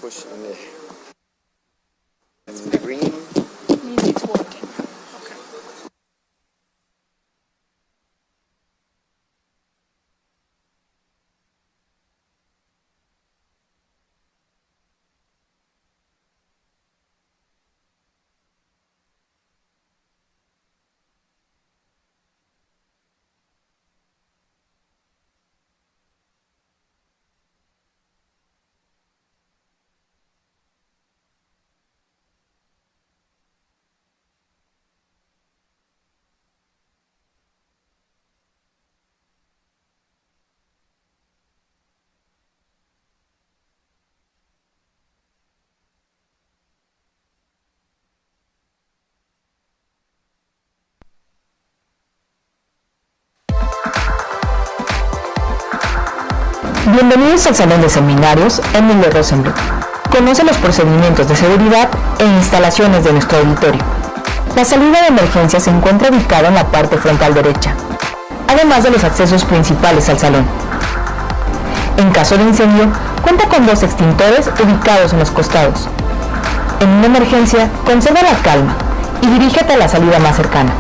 push in the green. Means it's working. Okay. Bienvenidos al Salón de Seminarios Emilio Rosenbluth. Conoce los procedimientos de seguridad e instalaciones de nuestro auditorio. La salida de emergencia se encuentra ubicada en la parte frontal derecha, además de los accesos principales al salón. En caso de incendio, cuenta con 2 extintores ubicados en los costados. En una emergencia, conserva la calma y dirígete a la salida más cercana.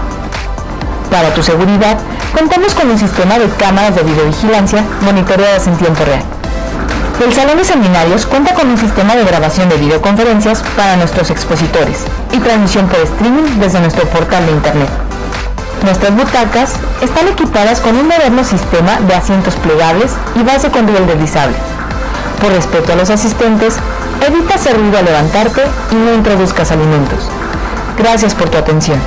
Para tu seguridad, contamos con un sistema de cámaras de videovigilancia monitoreadas en tiempo real. El Salón de Seminarios cuenta con un sistema de grabación de videoconferencias para nuestros expositores y transmisión por streaming desde nuestro portal de internet. Nuestras butacas están equipadas con un moderno sistema de asientos plegables y base con riel deslizable. Por respeto a los asistentes, evita hacer ruido al levantarte y no introduzcas alimentos. Gracias por tu atención.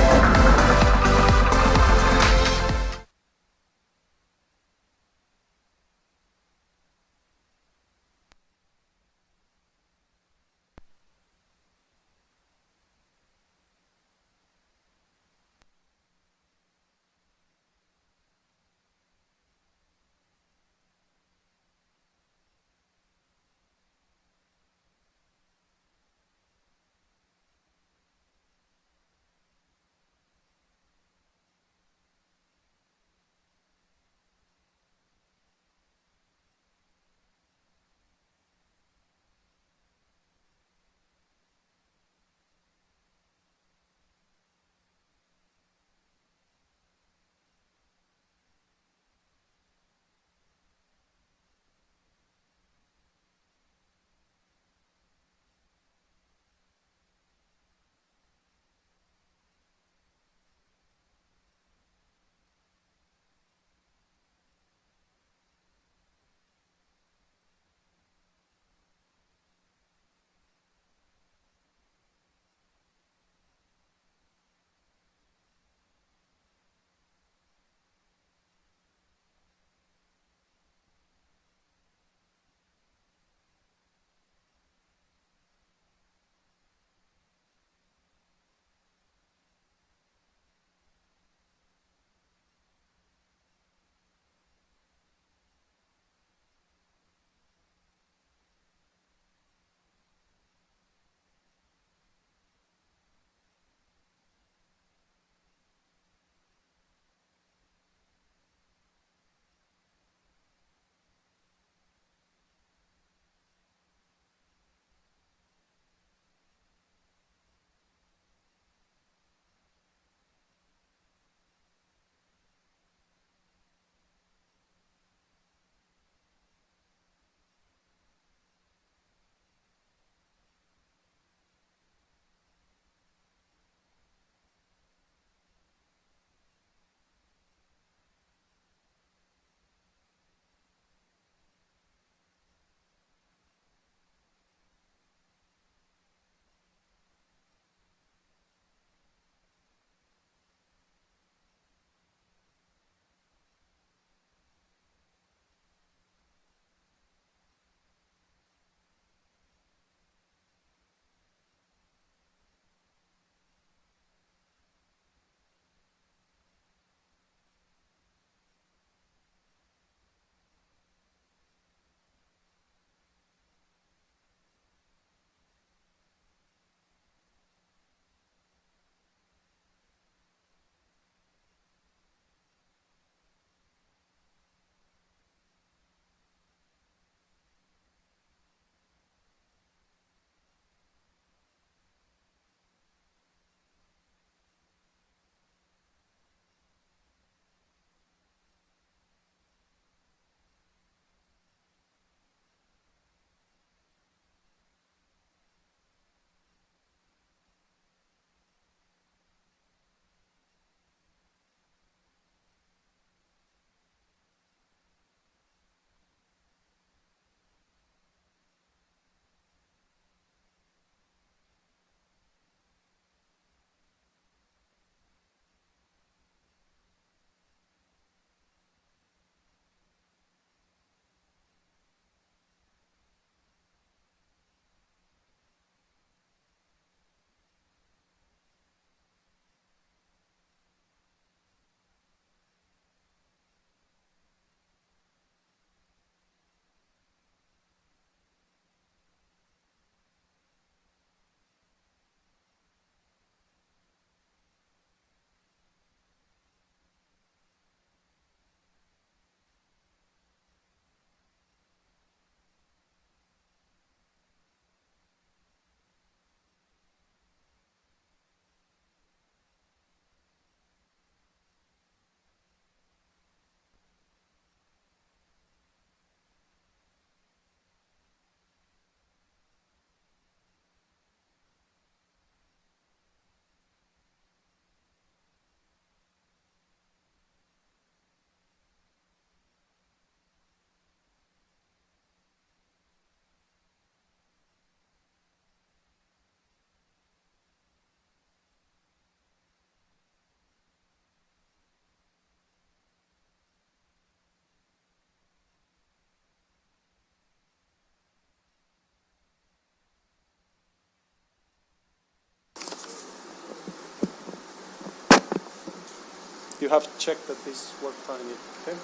you have checked that this work fine. Okay.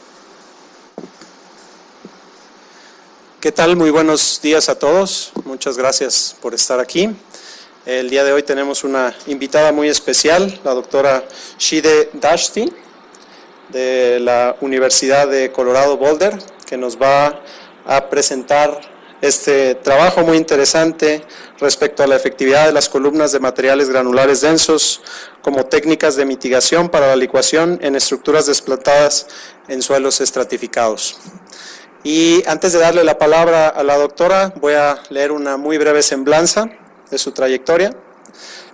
¿Qué tal? Muy buenos días a todos. Muchas gracias por estar aquí. El día de hoy tenemos una invitada muy especial, la doctora Shideh Dashti, de la Universidad de Colorado Boulder, que nos va a presentar este trabajo muy interesante respecto a la efectividad de las columnas de materiales granulares densos como técnicas de mitigación para la licuación en estructuras desplantadas en suelos estratificados. Y antes de darle la palabra a la doctora, voy a leer una muy breve semblanza de su trayectoria.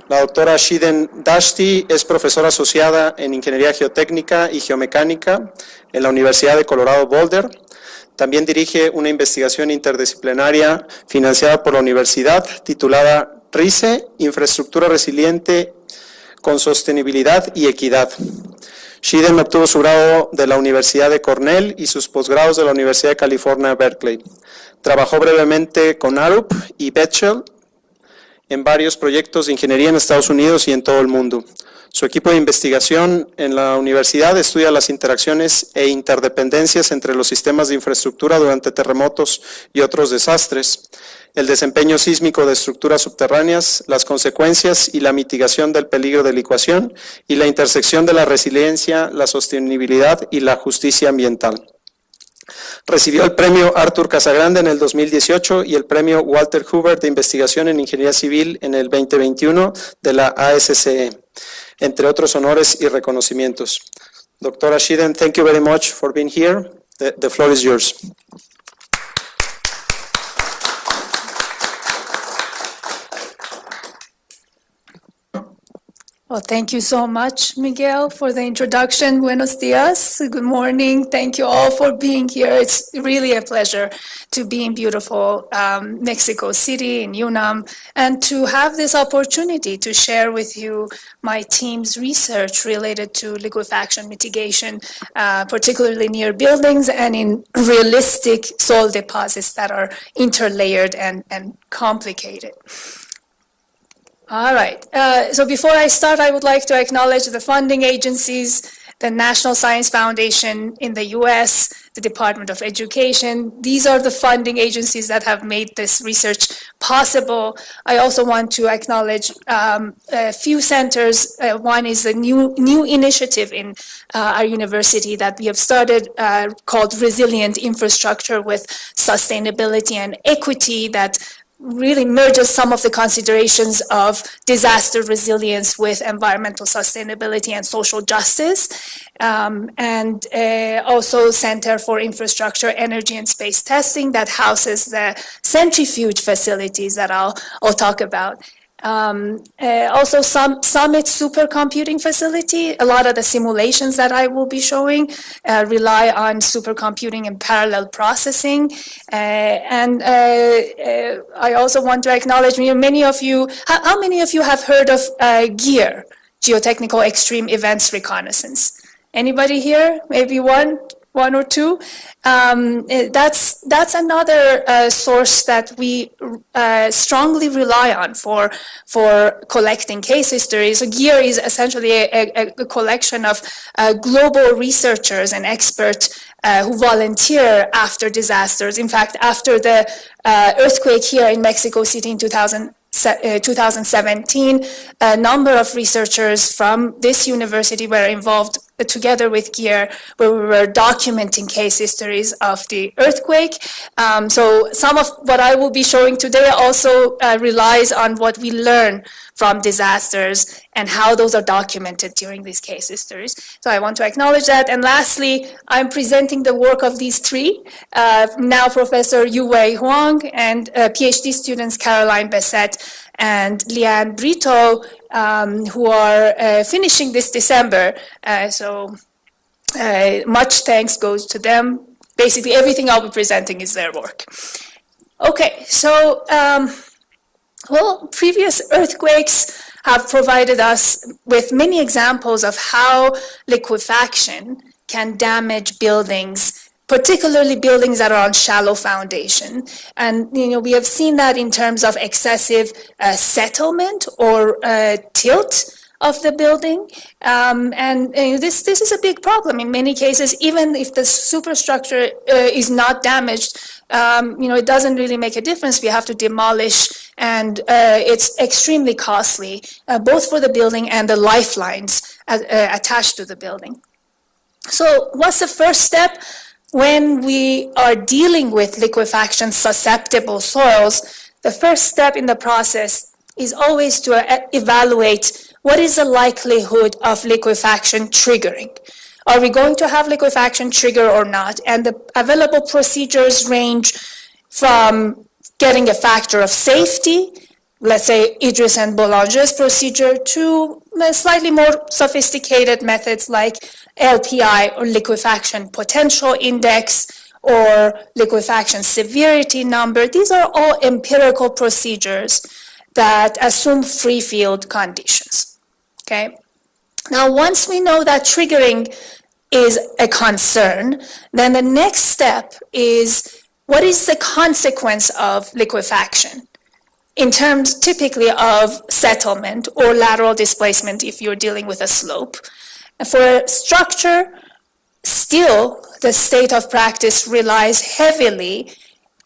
La doctora Shideh Dashti es profesora asociada en Ingeniería Geotécnica y Geomecánica en la Universidad de Colorado Boulder. También dirige una investigación interdisciplinaria financiada por la universidad titulada RISE, Infraestructura Resiliente con Sostenibilidad y Equidad. Shideh obtuvo su grado de la Universidad de Cornell y sus posgrados de la Universidad de California, Berkeley. Trabajó brevemente con Arup y Bechtel en varios proyectos de ingeniería en Estados Unidos y en todo el mundo. Su equipo de investigación en la universidad estudia las interacciones e interdependencias entre los sistemas de infraestructura durante terremotos y otros desastres, el desempeño sísmico de estructuras subterráneas, las consecuencias y la mitigación del peligro de licuación y la intersección de la resiliencia, la sostenibilidad y la justicia ambiental. Recibió el premio Arthur Casagrande en el 2018 y el premio Walter Huber de Investigación en Ingeniería Civil en el 2021 de la ASCE, entre otros honores y reconocimientos. Doctora Shideh, thank you very much for being here. The floor is yours. Well, thank you so much, Miguel, for the introduction. Buenos dias. Good morning. Thank you all for being here. It's really a pleasure to be in beautiful Mexico City, in UNAM, and to have this opportunity to share with you my team's research related to liquefaction mitigation, particularly near buildings and in realistic soil deposits that are interlayered and complicated. All right, so before I start, I would like to acknowledge the funding agencies, the National Science Foundation in the US, the Department of Education. These are the funding agencies that have made this research possible. I also want to acknowledge a few centers. One is a new initiative in our university that we have started called Resilient Infrastructure with Sustainability and Equity that really merges some of the considerations of disaster resilience with environmental sustainability and social justice, and also Center for Infrastructure, Energy and Space Testing that houses the centrifuge facilities that I'll talk about. Also Summit supercomputing facility. A lot of the simulations that I will be showing rely on supercomputing and parallel processing. And I also want to acknowledge many of you, how many of you have heard of GEAR, Geotechnical Extreme Events Reconnaissance? Anybody here? Maybe one or two. That's another source that we strongly rely on for collecting case histories. So GEAR is essentially a collection of global researchers and experts who volunteer after disasters. In fact, after the earthquake here in Mexico City in 2017, a number of researchers from this university were involved together with GEAR, where we were documenting case histories of the earthquake. So some of what I will be showing today also relies on what we learn from disasters and how those are documented during these case histories. So I want to acknowledge that. And lastly, I'm presenting the work of these three, now Professor Yuwei Huang and PhD students Caroline Bessette and Liane Brito, who are finishing this December. So much thanks goes to them. Basically, everything I'll be presenting is their work. Okay, so, well, previous earthquakes have provided us with many examples of how liquefaction can damage buildings, particularly buildings that are on shallow foundation. And, we have seen that in terms of excessive settlement or tilt of the building. This is a big problem. In many cases, even if the superstructure is not damaged, it doesn't really make a difference. We have to demolish, and it's extremely costly, both for the building and the lifelines attached to the building. So what's the first step? When we are dealing with liquefaction susceptible soils, the first step in the process is always to evaluate what is the likelihood of liquefaction triggering. Are we going to have liquefaction trigger or not? And the available procedures range from getting a factor of safety, let's say Idris and Boulanger's procedure, to slightly more sophisticated methods like LPI, or liquefaction potential index, or liquefaction severity number. These are all empirical procedures that assume free field conditions. Okay. Now, once we know that triggering is a concern, then the next step is, what is the consequence of liquefaction in terms typically of settlement or lateral displacement if you're dealing with a slope? And for a structure, still the state of practice relies heavily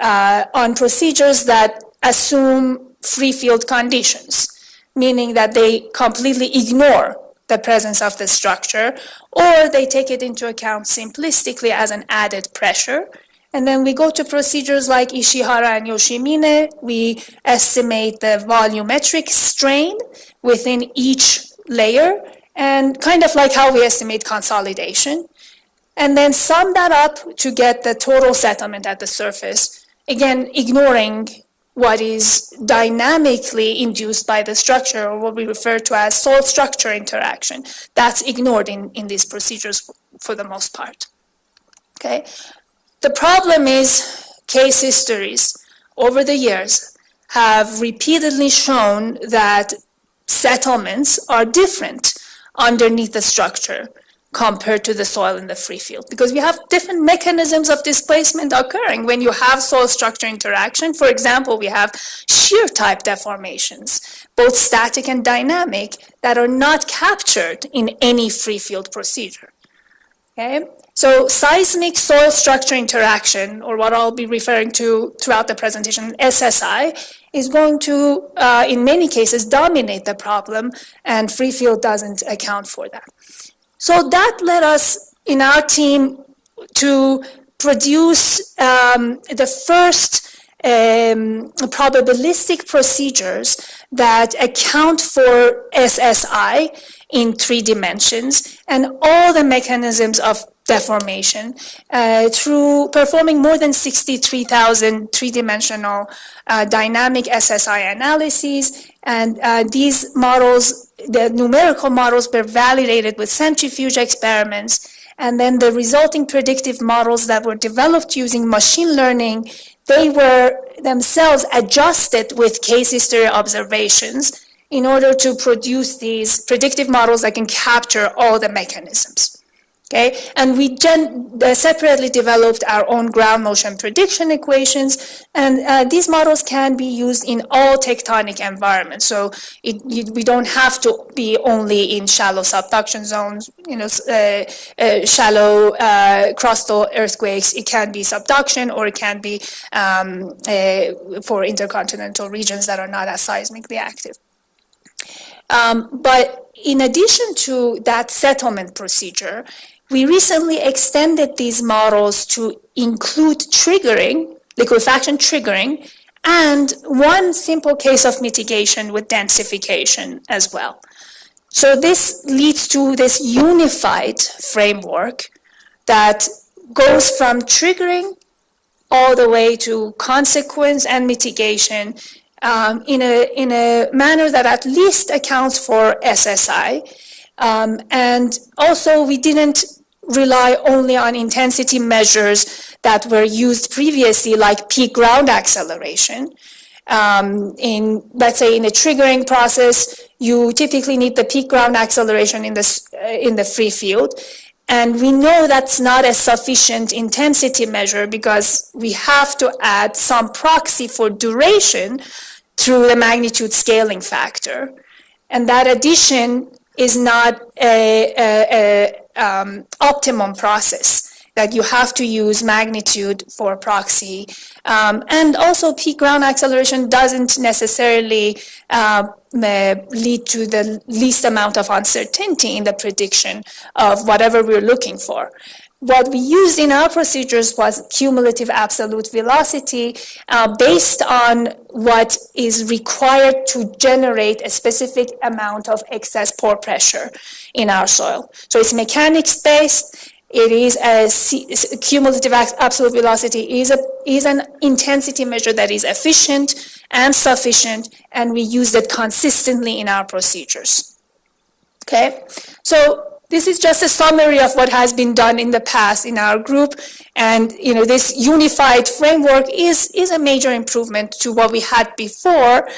on procedures that assume free field conditions, meaning that they completely ignore the presence of the structure, or they take it into account simplistically as an added pressure. And then we go to procedures like Ishihara and Yoshimine. We estimate the volumetric strain within each layer, and kind of like how we estimate consolidation, and then sum that up to get the total settlement at the surface, again, ignoring what is dynamically induced by the structure, or what we refer to as soil-structure interaction. That's ignored in these procedures for the most part. Okay. The problem is case histories over the years have repeatedly shown that settlements are different underneath the structure compared to the soil in the free field, because we have different mechanisms of displacement occurring when you have soil structure interaction. For example, we have shear type deformations, both static and dynamic, that are not captured in any free field procedure. Okay? So seismic soil structure interaction, or what I'll be referring to throughout the presentation, SSI, is going to, in many cases, dominate the problem, and free field doesn't account for that. So that led us in our team to produce the first probabilistic procedures that account for SSI in 3 dimensions and all the mechanisms of deformation through performing more than 63,000 three-dimensional dynamic SSI analyses. And these models, the numerical models, were validated with centrifuge experiments. And then the resulting predictive models that were developed using machine learning, they were themselves adjusted with case history observations in order to produce these predictive models that can capture all the mechanisms. Okay, and we separately developed our own ground motion prediction equations, and these models can be used in all tectonic environments. So we don't have to be only in shallow subduction zones, shallow crustal earthquakes. It can be subduction, or it can be for intercontinental regions that are not as seismically active. But in addition to that settlement procedure, we recently extended these models to include triggering, liquefaction triggering, and one simple case of mitigation with densification as well. So this leads to this unified framework that goes from triggering all the way to consequence and mitigation in a manner that at least accounts for SSI. And also, we didn't rely only on intensity measures that were used previously, like peak ground acceleration. Let's say in a triggering process, you typically need the peak ground acceleration in the free field. And we know that's not a sufficient intensity measure because we have to add some proxy for duration through the magnitude scaling factor. And that addition is not a optimum process, that you have to use magnitude for proxy. And also peak ground acceleration doesn't necessarily lead to the least amount of uncertainty in the prediction of whatever we're looking for. What we used in our procedures was cumulative absolute velocity based on what is required to generate a specific amount of excess pore pressure in our soil. So it's mechanics-based. It is a cumulative absolute velocity is an intensity measure that is efficient and sufficient, and we use it consistently in our procedures. Okay, so this is just a summary of what has been done in the past in our group, and this unified framework is a major improvement to what we had before,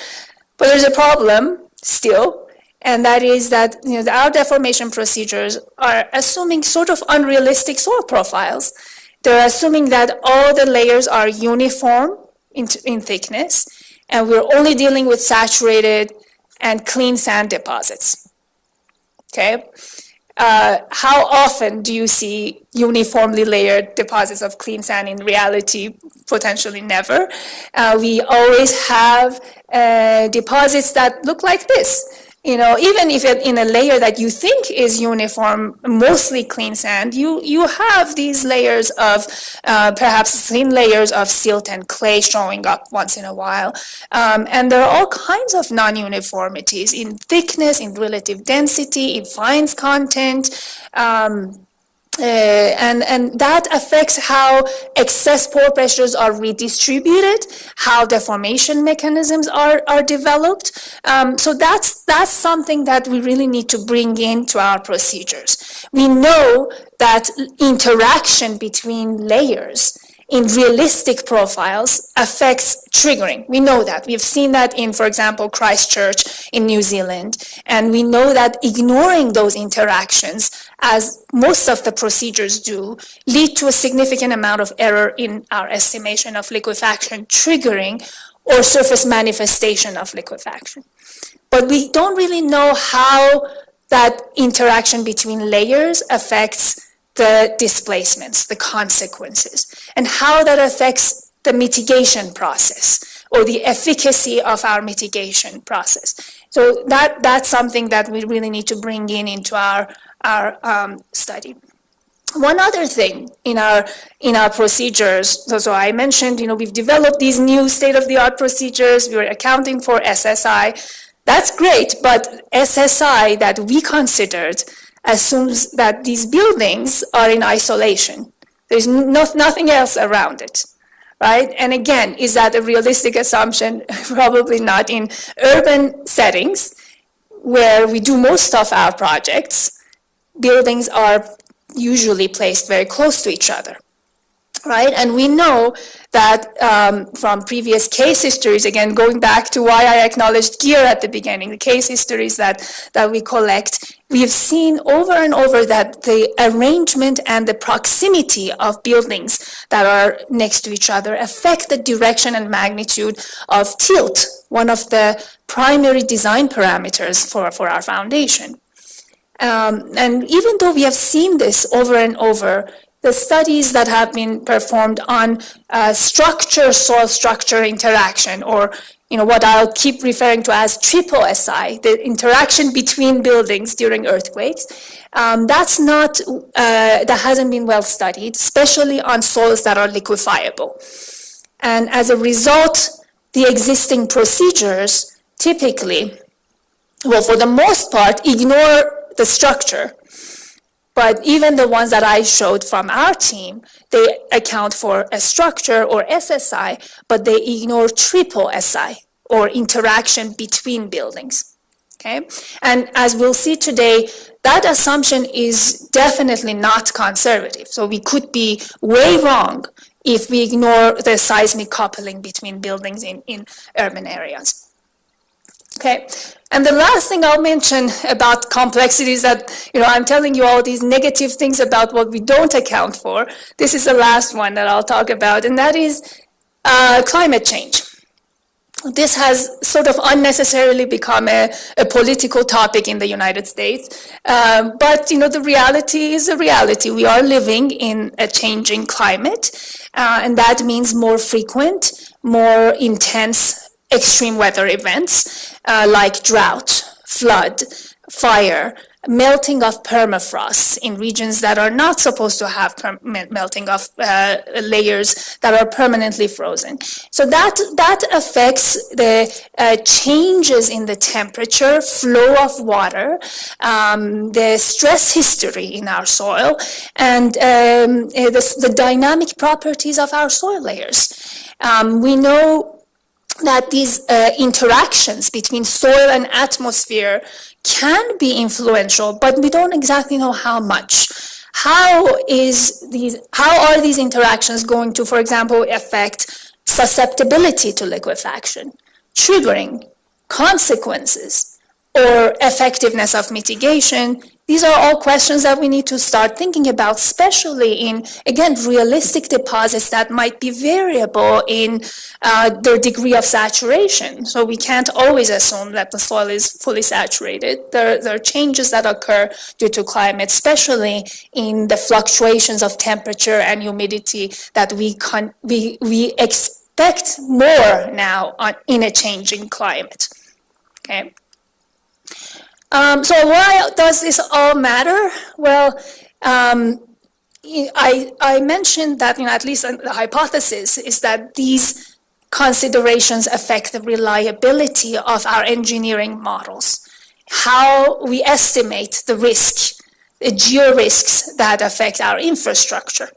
but there's a problem still. And that is that our deformation procedures are assuming sort of unrealistic soil profiles. They're assuming that all the layers are uniform in thickness, and we're only dealing with saturated and clean sand deposits. Okay? How often do you see uniformly layered deposits of clean sand? In reality, potentially never. We always have deposits that look like this. Even if in a layer that you think is uniform, mostly clean sand, you have these layers of perhaps thin layers of silt and clay showing up once in a while. And there are all kinds of non-uniformities in thickness, in relative density, in fines content. And that affects how excess pore pressures are redistributed, how deformation mechanisms are developed. So that's something that we really need to bring into our procedures. We know that interaction between layers in realistic profiles affects triggering. We know that. We've seen that in, for example, Christchurch in New Zealand. And we know that ignoring those interactions, as most of the procedures do, lead to a significant amount of error in our estimation of liquefaction triggering or surface manifestation of liquefaction. But we don't really know how that interaction between layers affects the displacements, the consequences, and how that affects the mitigation process or the efficacy of our mitigation process. So that's something that we really need to bring into our study. One other thing in our procedures, so I mentioned, we've developed these new state-of-the-art procedures. We're accounting for SSI. That's great, but SSI that we considered assumes that these buildings are in isolation. There's nothing else around it, right? And again, is that a realistic assumption? Probably not in urban settings where we do most of our projects. Buildings are usually placed very close to each other, right? And we know that from previous case histories, again, going back to why I acknowledged gear at the beginning, the case histories that we collect, we have seen over and over that the arrangement and the proximity of buildings that are next to each other affect the direction and magnitude of tilt, one of the primary design parameters for our foundation. And even though we have seen this over and over, the studies that have been performed on soil structure interaction, or what I'll keep referring to as triple SI, the interaction between buildings during earthquakes, that hasn't been well studied, especially on soils that are liquefiable. And as a result, the existing procedures typically, well, for the most part, ignore the structure. But even the ones that I showed from our team, they account for a structure or SSI, but they ignore triple SI or interaction between buildings. Okay? And as we'll see today, that assumption is definitely not conservative. So we could be way wrong if we ignore the seismic coupling between buildings in urban areas. Okay, and the last thing I'll mention about complexity is that, I'm telling you all these negative things about what we don't account for. This is the last one that I'll talk about, and that is climate change. this has sort of unnecessarily become a political topic in the United States. But, the reality is a reality. We are living in a changing climate, and that means more frequent, more intense extreme weather events like drought, flood, fire, melting of permafrost in regions that are not supposed to have melting of layers that are permanently frozen. So that affects the changes in the temperature, flow of water, the stress history in our soil, and the dynamic properties of our soil layers. We know that these interactions between soil and atmosphere can be influential, but we don't exactly know how much. How are these interactions going to, for example, affect susceptibility to liquefaction, triggering, consequences, or effectiveness of mitigation? These are all questions that we need to start thinking about, especially in, again, realistic deposits that might be variable in their degree of saturation. So we can't always assume that the soil is fully saturated. There are changes that occur due to climate, especially in the fluctuations of temperature and humidity that we expect more now in a changing climate. Okay. So why does this all matter? Well, I mentioned that, at least the hypothesis is that these considerations affect the reliability of our engineering models, how we estimate the risk, the geo-risks that affect our infrastructure,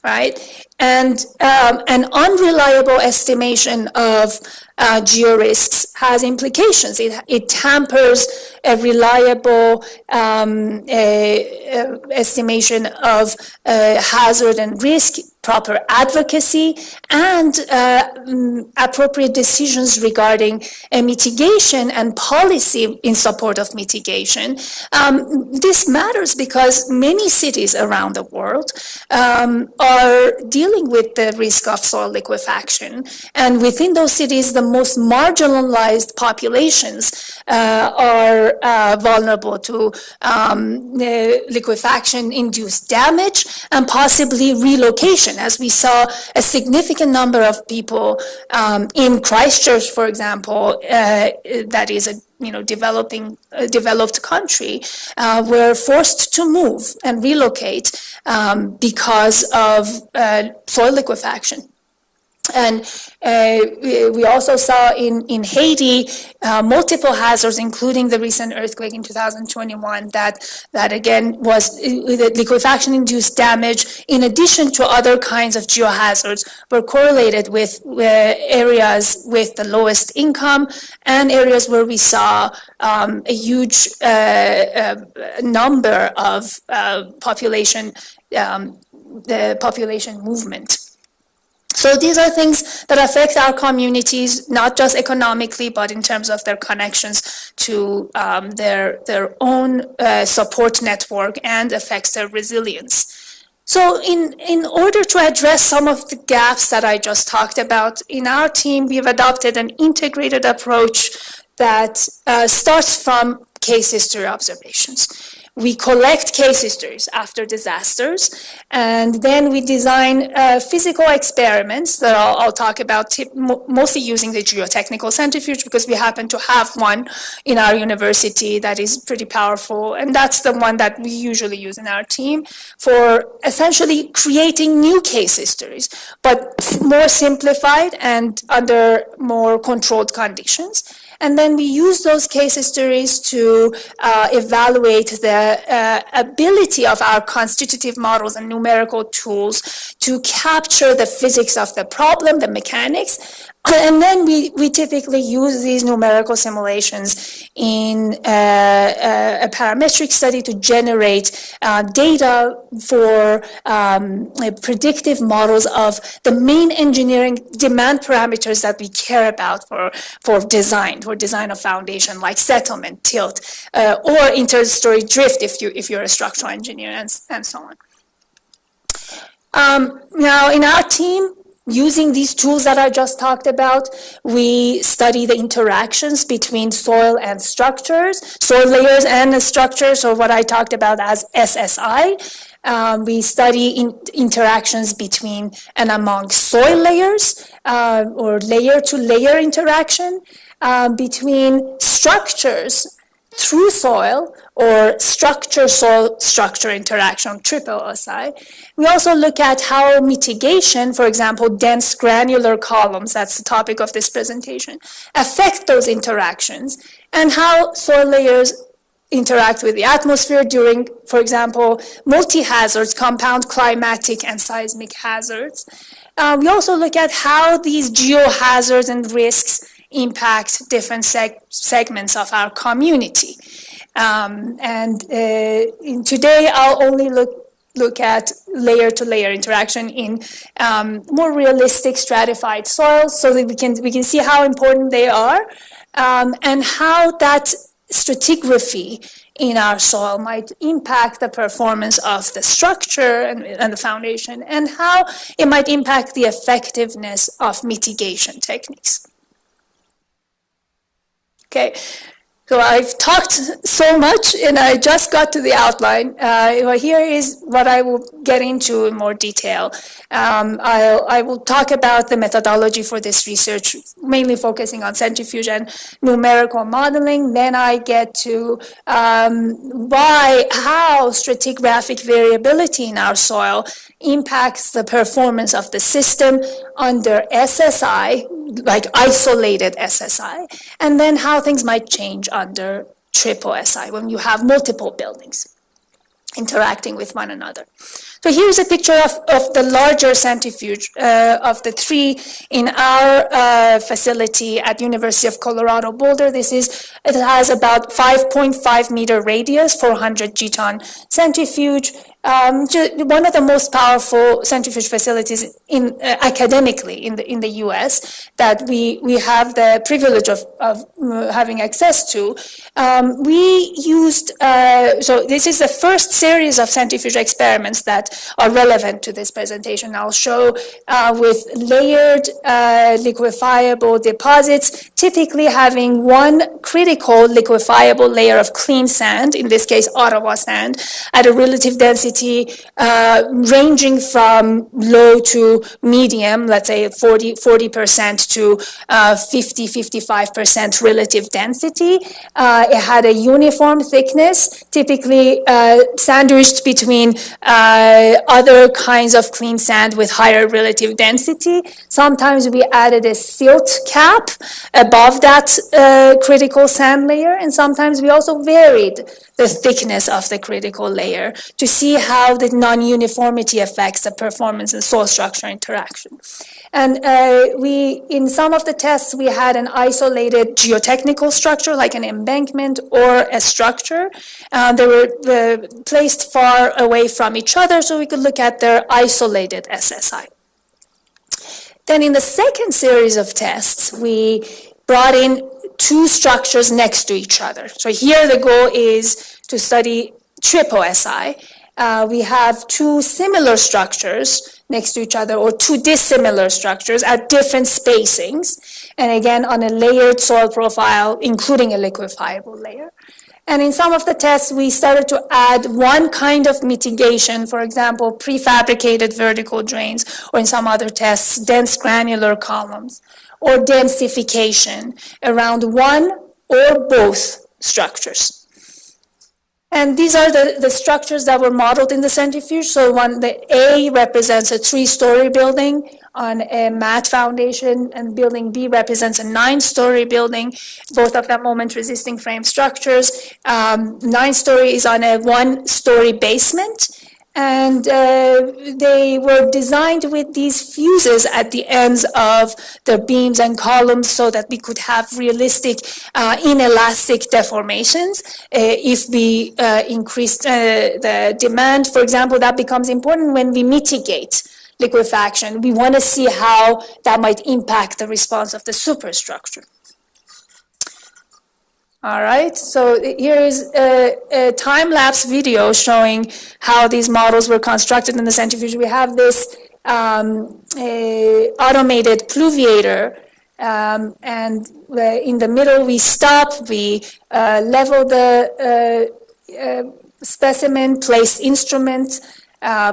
right? And an unreliable estimation of geo-risks has implications. It tampers a reliable estimation of hazard and risk, proper advocacy, and appropriate decisions regarding mitigation and policy in support of mitigation. This matters because many cities around the world are dealing with the risk of soil liquefaction. And within those cities, the most marginalized populations are vulnerable to liquefaction-induced damage and possibly relocation, as we saw a significant number of people in Christchurch, for example, that is a developed country, were forced to move and relocate because of soil liquefaction. And we also saw in Haiti multiple hazards, including the recent earthquake in 2021, that again was the liquefaction-induced damage, in addition to other kinds of geohazards, were correlated with areas with the lowest income and areas where we saw a huge number of the population movement. So these are things that affect our communities, not just economically, but in terms of their connections to their own support network, and affects their resilience. So in order to address some of the gaps that I just talked about, in our team, we've adopted an integrated approach that starts from case history observations. We collect case histories after disasters, and then we design physical experiments that I'll talk about, mostly using the geotechnical centrifuge, because we happen to have one in our university that is pretty powerful, and that's the one that we usually use in our team for essentially creating new case histories, but more simplified and under more controlled conditions. And then we use those case histories to evaluate the ability of our constitutive models and numerical tools to capture the physics of the problem, the mechanics. And then we typically use these numerical simulations in a parametric study to generate data for predictive models of the main engineering demand parameters that we care about for design of foundation, like settlement, tilt, or inter-story drift if you're a structural engineer, and so on. Now, in our team, Using these tools that I just talked about, we study the interactions between soil and structures, soil layers and structures, or what I talked about as SSI. We study interactions between and among soil layers, or layer-to-layer interaction, between structures through soil, or structure-soil-structure interaction, triple SI. We also look at how mitigation, for example, dense granular columns, that's the topic of this presentation, affect those interactions, and how soil layers interact with the atmosphere during, for example, multi-hazards, compound climatic and seismic hazards. We also look at how these geohazards and risks impact different segments of our community. Today I'll only look at layer-to-layer interaction in more realistic stratified soils, so that we can see how important they are, and how that stratigraphy in our soil might impact the performance of the structure and the foundation, and how it might impact the effectiveness of mitigation techniques. Okay, so I've talked so much and I just got to the outline. Here is what I will get into in more detail. I will talk about the methodology for this research, mainly focusing on centrifuge and numerical modeling. Then I get to how stratigraphic variability in our soil impacts the performance of the system under SSI, like isolated SSI, and then how things might change under triple SI when you have multiple buildings interacting with one another. So here's a picture of the larger centrifuge of the three in our facility at University of Colorado Boulder. It has about 5.5 meter radius, 400 G-ton centrifuge. One of the most powerful centrifuge facilities academically in the U.S. that we have the privilege of having access to. We used, so this is the first series of centrifuge experiments that are relevant to this presentation. I'll show with layered liquefiable deposits, typically having one critical liquefiable layer of clean sand, in this case Ottawa sand, at a relative density ranging from low to medium, let's say 40% to 50-55% relative density. It had a uniform thickness, typically sandwiched between other kinds of clean sand with higher relative density. Sometimes we added a silt cap above that critical sand layer, and sometimes we also varied the thickness of the critical layer to see how the non-uniformity affects the performance and soil structure interaction. And in some of the tests, we had an isolated geotechnical structure, like an embankment or a structure. They were placed far away from each other, so we could look at their isolated SSI. Then in the second series of tests, we brought in two structures next to each other. So here the goal is to study triple SI. We have two similar structures next to each other, or two dissimilar structures at different spacings, and again on a layered soil profile, including a liquefiable layer. And in some of the tests, we started to add one kind of mitigation, for example, prefabricated vertical drains, or in some other tests, dense granular columns, or densification around one or both structures. And these are the structures that were modeled in the centrifuge. So the A represents a 3-story building on a mat foundation, and building B represents a 9-story building, both of them moment-resisting frame structures. 9-story is on a 1-story basement. And they were designed with these fuses at the ends of the beams and columns so that we could have realistic inelastic deformations. If we increase the demand, for example, that becomes important when we mitigate liquefaction. We want to see how that might impact the response of the superstructure. All right, so here is a time-lapse video showing how these models were constructed in the centrifuge. We have this automated pluviator. And in the middle, we stop, we level the specimen, place instruments,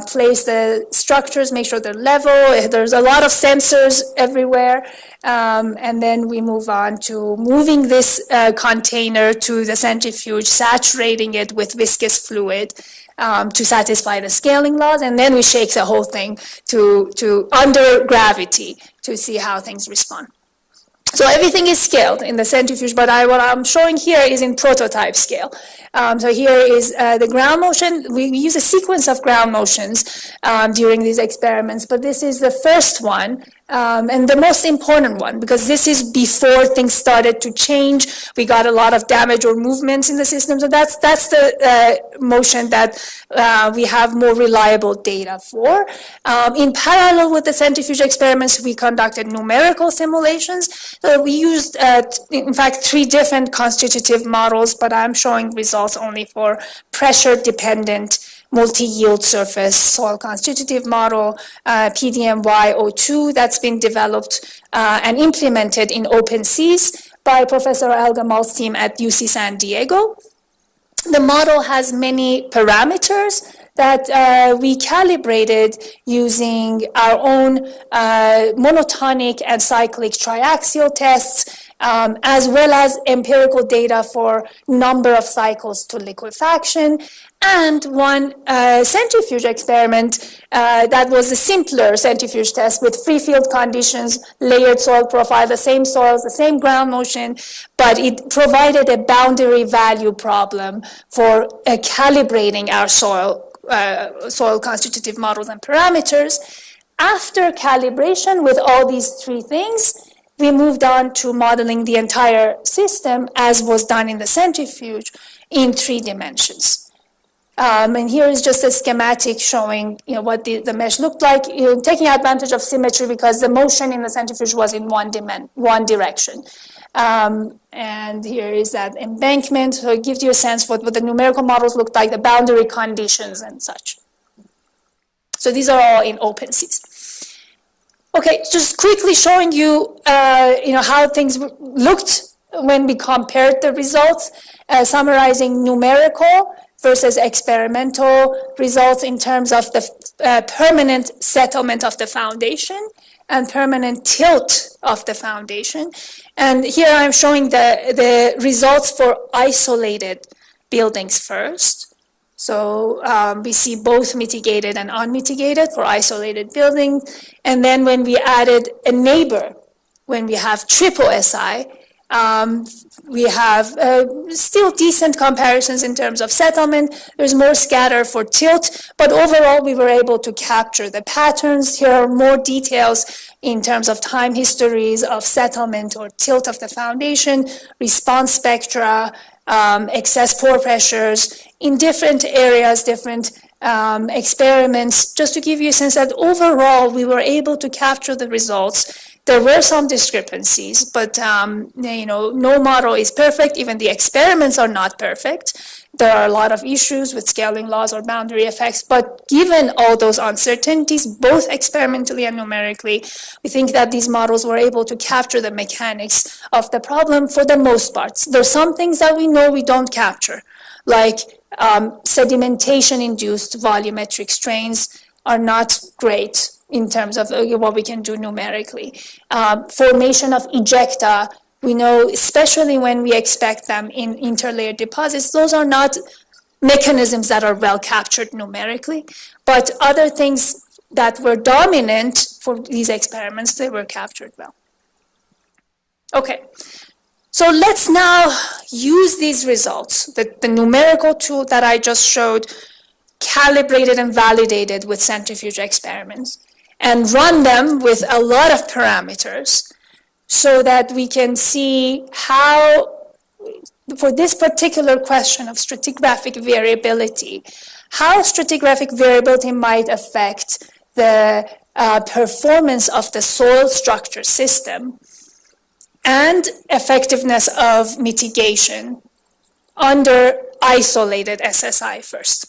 place the structures, make sure they're level. There's a lot of sensors everywhere. And then we move on to moving this container to the centrifuge, saturating it with viscous fluid to satisfy the scaling laws. And then we shake the whole thing to under gravity to see how things respond. So everything is scaled in the centrifuge, but what I'm showing here is in prototype scale. So here is the ground motion. We use a sequence of ground motions during these experiments, but this is the first one and the most important one, because this is before things started to change. We got a lot of damage or movements in the system, so that's the motion that we have more reliable data for. In parallel with the centrifuge experiments, we conducted numerical simulations. So we used, in fact, 3 different constitutive models, but I'm showing results only for pressure-dependent multi-yield surface soil constitutive model, PDMY02, that's been developed and implemented in OpenSeas by Professor Al Gamal's team at UC San Diego. The model has many parameters that we calibrated using our own monotonic and cyclic triaxial tests, as well as empirical data for number of cycles to liquefaction, and one centrifuge experiment that was a simpler centrifuge test with free field conditions, layered soil profile, the same soils, the same ground motion, but it provided a boundary value problem for calibrating our soil constitutive models and parameters. After calibration with all these 3 things, we moved on to modeling the entire system as was done in the centrifuge in 3 dimensions. And here is just a schematic showing what the mesh looked like, taking advantage of symmetry because the motion in the centrifuge was in one direction. And here is that embankment, so it gives you a sense for what the numerical models looked like, the boundary conditions and such. So these are all in OpenSeas. Okay, just quickly showing you, how things looked when we compared the results, summarizing numerical versus experimental results in terms of the permanent settlement of the foundation and permanent tilt of the foundation. And here I'm showing the results for isolated buildings first. So we see both mitigated and unmitigated for isolated buildings. And then when we added a neighbor, when we have triple SI, we have still decent comparisons in terms of settlement. There's more scatter for tilt, but overall we were able to capture the patterns. Here are more details in terms of time histories of settlement or tilt of the foundation, response spectra, excess pore pressures in different areas, different experiments, just to give you a sense that overall we were able to capture the results. There were some discrepancies, but no model is perfect. Even the experiments are not perfect. There are a lot of issues with scaling laws or boundary effects, but given all those uncertainties, both experimentally and numerically, we think that these models were able to capture the mechanics of the problem for the most part. There's some things that we know we don't capture, like sedimentation-induced volumetric strains are not great in terms of what we can do numerically. Formation of ejecta, we know, especially when we expect them in interlayer deposits, those are not mechanisms that are well captured numerically, but other things that were dominant for these experiments, they were captured well. Okay, so let's now use these results, the numerical tool that I just showed, calibrated and validated with centrifuge experiments, and run them with a lot of parameters so that we can see how, for this particular question of stratigraphic variability, how stratigraphic variability might affect the performance of the soil structure system and effectiveness of mitigation under isolated SSI first.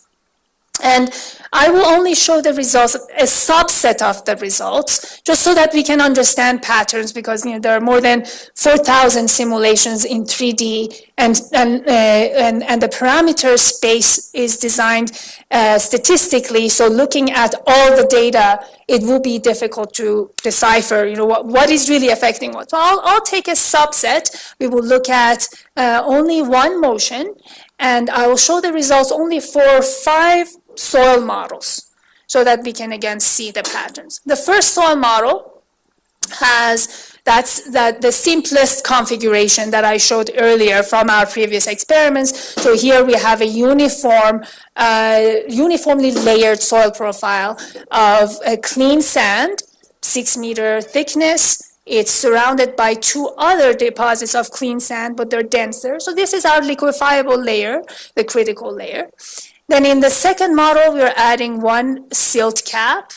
And I will only show the results, a subset of the results, just so that we can understand patterns, because there are more than 4,000 simulations in 3D, and the parameter space is designed statistically. So looking at all the data, it will be difficult to decipher, what is really affecting what. So I'll take a subset. We will look at only one motion, and I will show the results only for 5 soil models, so that we can again see the patterns. The first soil model has the simplest configuration that I showed earlier from our previous experiments. So here we have a uniformly layered soil profile of a clean sand, 6-meter thickness. It's surrounded by 2 other deposits of clean sand, but they're denser. So this is our liquefiable layer, the critical layer. Then in the second model, we're adding 1 silt cap.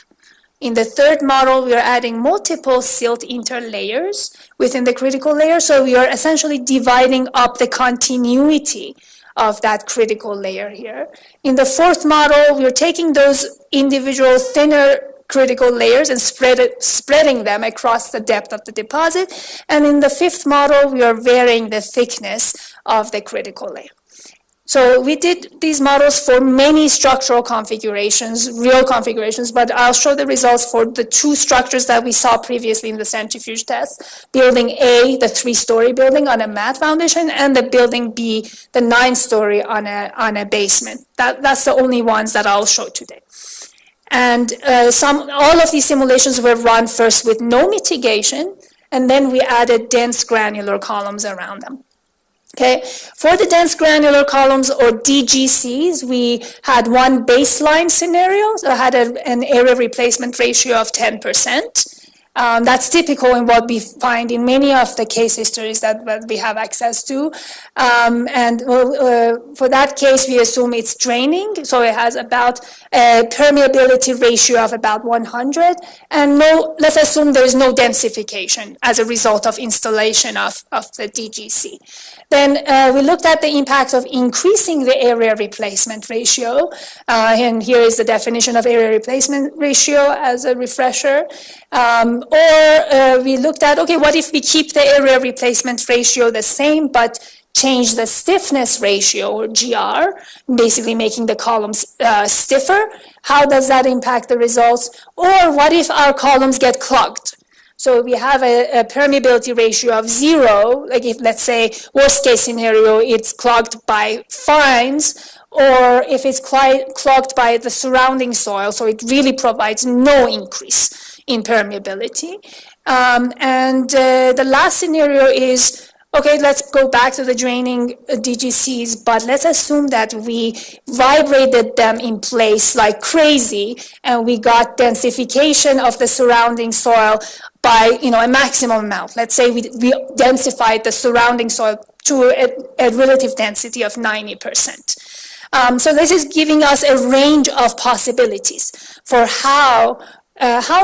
In the third model, we are adding multiple silt interlayers within the critical layer. So we are essentially dividing up the continuity of that critical layer here. In the fourth model, we're taking those individual thinner critical layers and spreading them across the depth of the deposit. And in the fifth model, we are varying the thickness of the critical layer. So we did these models for many structural configurations, real configurations, but I'll show the results for the 2 structures that we saw previously in the centrifuge test. Building A, the 3-story building on a mat foundation, and the building B, the 9-story on a basement. That's the only ones that I'll show today. And all of these simulations were run first with no mitigation, and then we added dense granular columns around them. Okay, for the dense granular columns, or DGCs, we had one baseline scenario, so had an area replacement ratio of 10%. That's typical in what we find in many of the case histories that we have access to. For that case, we assume it's draining, so it has about a permeability ratio of about 100, and let's assume there is no densification as a result of installation of the DGC. Then we looked at the impact of increasing the area replacement ratio, and here is the definition of area replacement ratio as a refresher. Or we looked at, okay, what if we keep the area replacement ratio the same, but change the stiffness ratio, or GR, basically making the columns stiffer? How does that impact the results? Or what if our columns get clogged? So we have a permeability ratio of 0, like if, let's say, worst case scenario, it's clogged by fines, or if it's clogged by the surrounding soil, so it really provides no increase in permeability. The last scenario is, okay, let's go back to the draining DGCs, but let's assume that we vibrated them in place like crazy, and we got densification of the surrounding soil by a maximum amount. Let's say we densified the surrounding soil to a relative density of 90%. So this is giving us a range of possibilities for how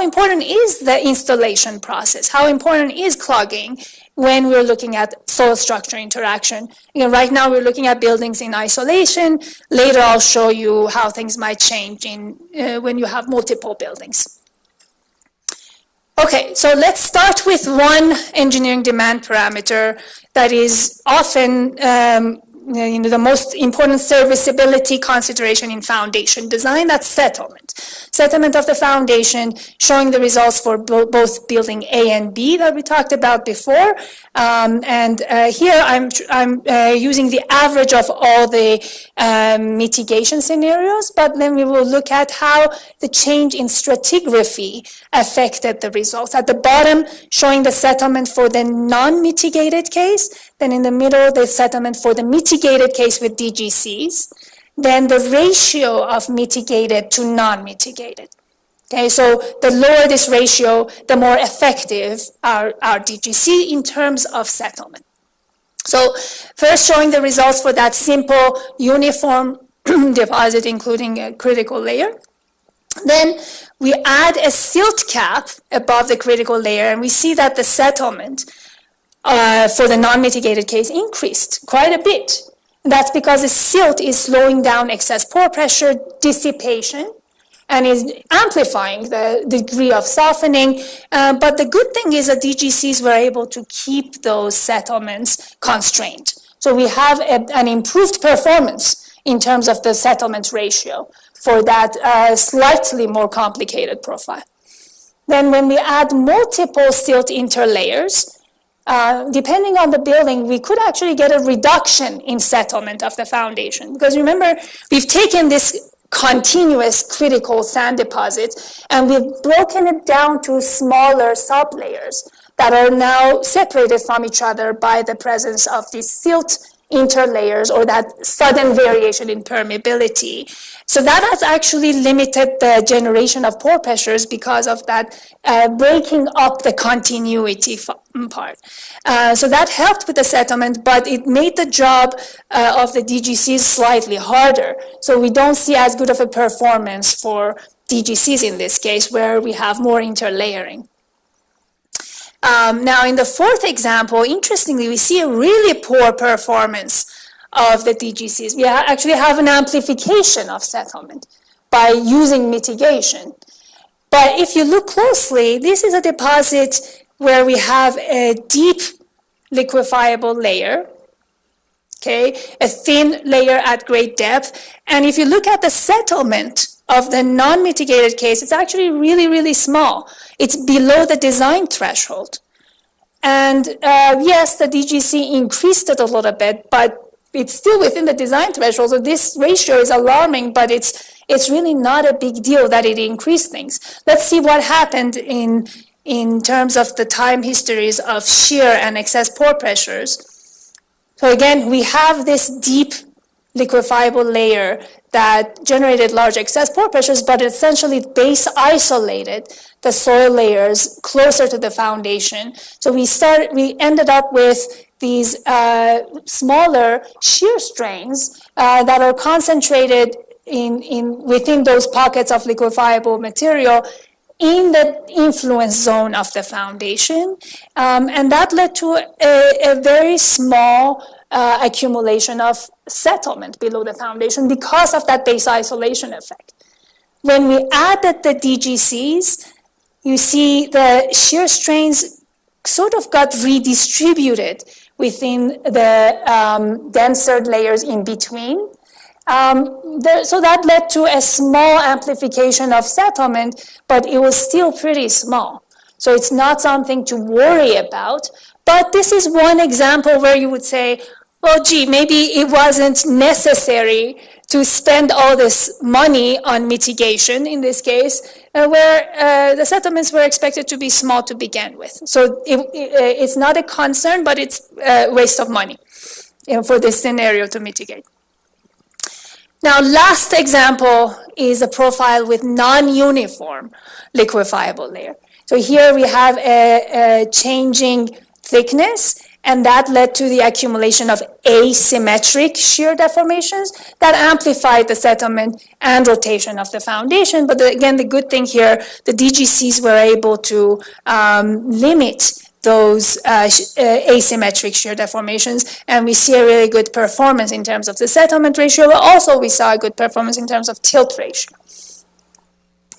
important is the installation process, how important is clogging when we're looking at soil structure interaction. Right now we're looking at buildings in isolation. Later I'll show you how things might change when you have multiple buildings. Okay, so let's start with one engineering demand parameter that is often the most important serviceability consideration in foundation design. That's settlement. Settlement of the foundation, showing the results for both building A and B that we talked about before. Here I'm using the average of all the mitigation scenarios, but then we will look at how the change in stratigraphy affected the results. At the bottom, showing the settlement for the non-mitigated case, then in the middle, the settlement for the mitigated case with DGCs, then the ratio of mitigated to non-mitigated. Okay, so the lower this ratio, the more effective our DGC in terms of settlement. So first showing the results for that simple uniform deposit, including a critical layer. Then we add a silt cap above the critical layer, and we see that the settlement for the non-mitigated case increased quite a bit. That's because the silt is slowing down excess pore pressure dissipation and is amplifying the degree of softening. But the good thing is that DGCs were able to keep those settlements constrained. So we have an improved performance in terms of the settlement ratio for that slightly more complicated profile. Then when we add multiple silt interlayers, depending on the building, we could actually get a reduction in settlement of the foundation. Because remember, we've taken this continuous critical sand deposits and we've broken it down to smaller sublayers that are now separated from each other by the presence of these silt interlayers or that sudden variation in permeability. So that has actually limited the generation of pore pressures because of that breaking up the continuity part. So that helped with the settlement, but it made the job of the DGCs slightly harder. So we don't see as good of a performance for DGCs in this case, where we have more interlayering. Now, in the fourth example, interestingly, we see a really poor performance of the DGCs. We actually have an amplification of settlement by using mitigation. But if you look closely, this is a deposit where we have a deep liquefiable layer, okay, a thin layer at great depth. And if you look at the settlement of the non-mitigated case, it's actually really, really small. It's below the design threshold. And yes, the DGC increased it a little bit, but it's still within the design threshold. So this ratio is alarming, but it's really not a big deal that it increased things. Let's see what happened in terms of the time histories of shear and excess pore pressures. So again, we have this deep liquefiable layer that generated large excess pore pressures, but essentially base isolated the soil layers closer to the foundation. So we ended up with these smaller shear strains that are concentrated within those pockets of liquefiable material in the influence zone of the foundation. And that led to a very small accumulation of settlement below the foundation because of that base isolation effect. When we added the DGCs, you see the shear strains sort of got redistributed within the denser layers in between. So that led to a small amplification of settlement, but it was still pretty small. So it's not something to worry about. But this is one example where you would say, well, gee, maybe it wasn't necessary to spend all this money on mitigation in this case, where the settlements were expected to be small to begin with. So it's not a concern, but it's a waste of money for this scenario to mitigate. Now, last example is a profile with non-uniform liquefiable layer. So here we have a changing thickness, and that led to the accumulation of asymmetric shear deformations that amplified the settlement and rotation of the foundation. But again, the good thing here, the DGCs were able to limit those asymmetric shear deformations, and we see a really good performance in terms of the settlement ratio, but also we saw a good performance in terms of tilt ratio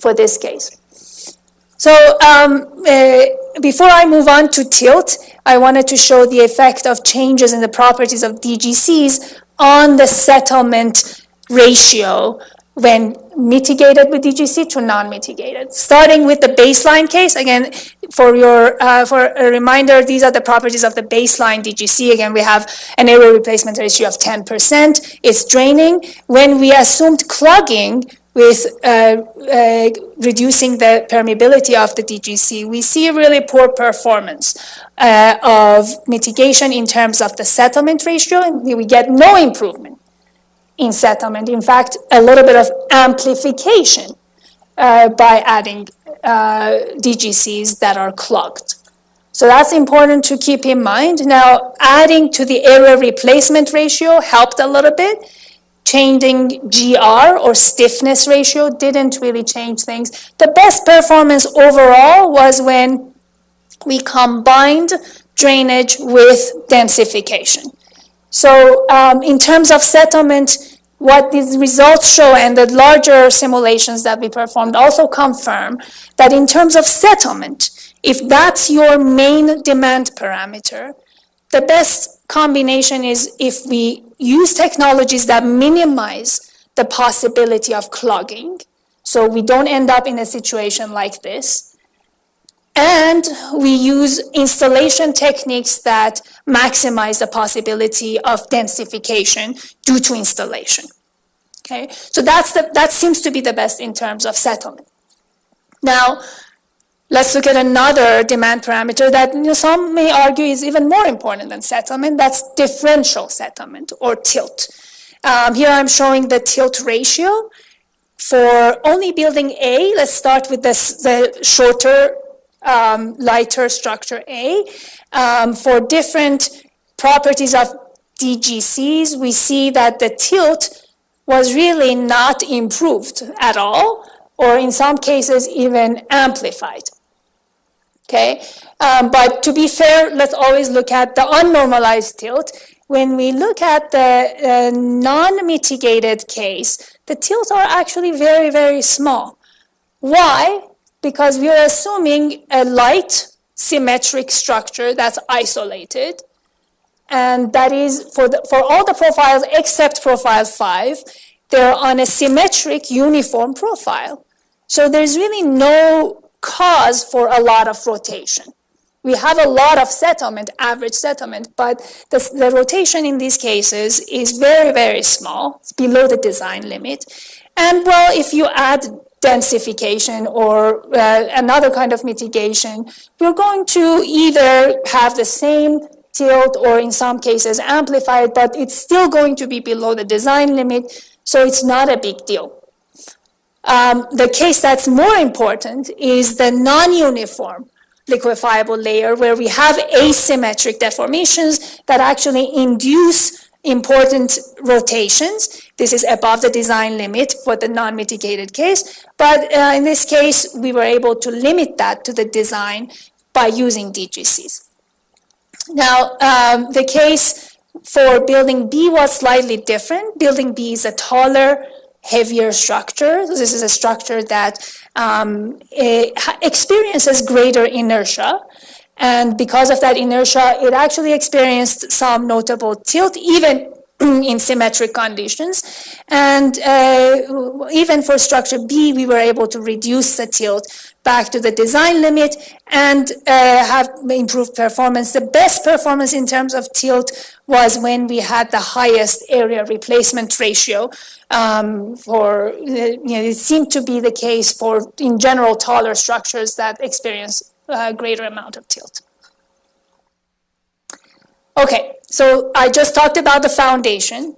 for this case. So before I move on to tilt, I wanted to show the effect of changes in the properties of DGCs on the settlement ratio when mitigated with DGC to non-mitigated. Starting with the baseline case, again, for a reminder, these are the properties of the baseline DGC. Again, we have an area replacement ratio of 10%. It's draining. When we assumed clogging with reducing the permeability of the DGC, we see a really poor performance of mitigation in terms of the settlement ratio, and we get no improvement in settlement. In fact, a little bit of amplification by adding DGCs that are clogged. So that's important to keep in mind. Now, adding to the area replacement ratio helped a little bit. Changing GR or stiffness ratio didn't really change things. The best performance overall was when we combined drainage with densification. So in terms of settlement, what these results show and the larger simulations that we performed also confirm that in terms of settlement, if that's your main demand parameter, the best combination is if we use technologies that minimize the possibility of clogging, so we don't end up in a situation like this, and we use installation techniques that maximize the possibility of densification due to installation. Okay, so that seems to be the best in terms of settlement. Now, let's look at another demand parameter that some may argue is even more important than settlement. That's differential settlement or tilt. Here I'm showing the tilt ratio for only building A. Let's start with the shorter, lighter structure A. For different properties of DGCs, we see that the tilt was really not improved at all, or in some cases even amplified. Okay, but to be fair, let's always look at the unnormalized tilt. When we look at the non-mitigated case, the tilts are actually very, very small. Why? Because we are assuming a light, symmetric structure that's isolated, and that is for all the profiles except profile 5, they're on a symmetric uniform profile. So there's really no cause for a lot of rotation. We have a lot of settlement, average settlement, but the rotation in these cases is very, very small. It's below the design limit. And well, if you add densification or another kind of mitigation, you're going to either have the same tilt or in some cases amplified, but it's still going to be below the design limit, so it's not a big deal. The case that's more important is the non-uniform liquefiable layer, where we have asymmetric deformations that actually induce important rotations. This is above the design limit for the non-mitigated case, but in this case, we were able to limit that to the design by using DGCs. Now, the case for building B was slightly different. Building B is a taller, heavier structure. So this is a structure that experiences greater inertia. And because of that inertia, it actually experienced some notable tilt, even in symmetric conditions. And even for structure B, we were able to reduce the tilt back to the design limit and have improved performance. The best performance in terms of tilt was when we had the highest area replacement ratio. It seemed to be the case for, in general, taller structures that experience a greater amount of tilt. Okay, so I just talked about the foundation.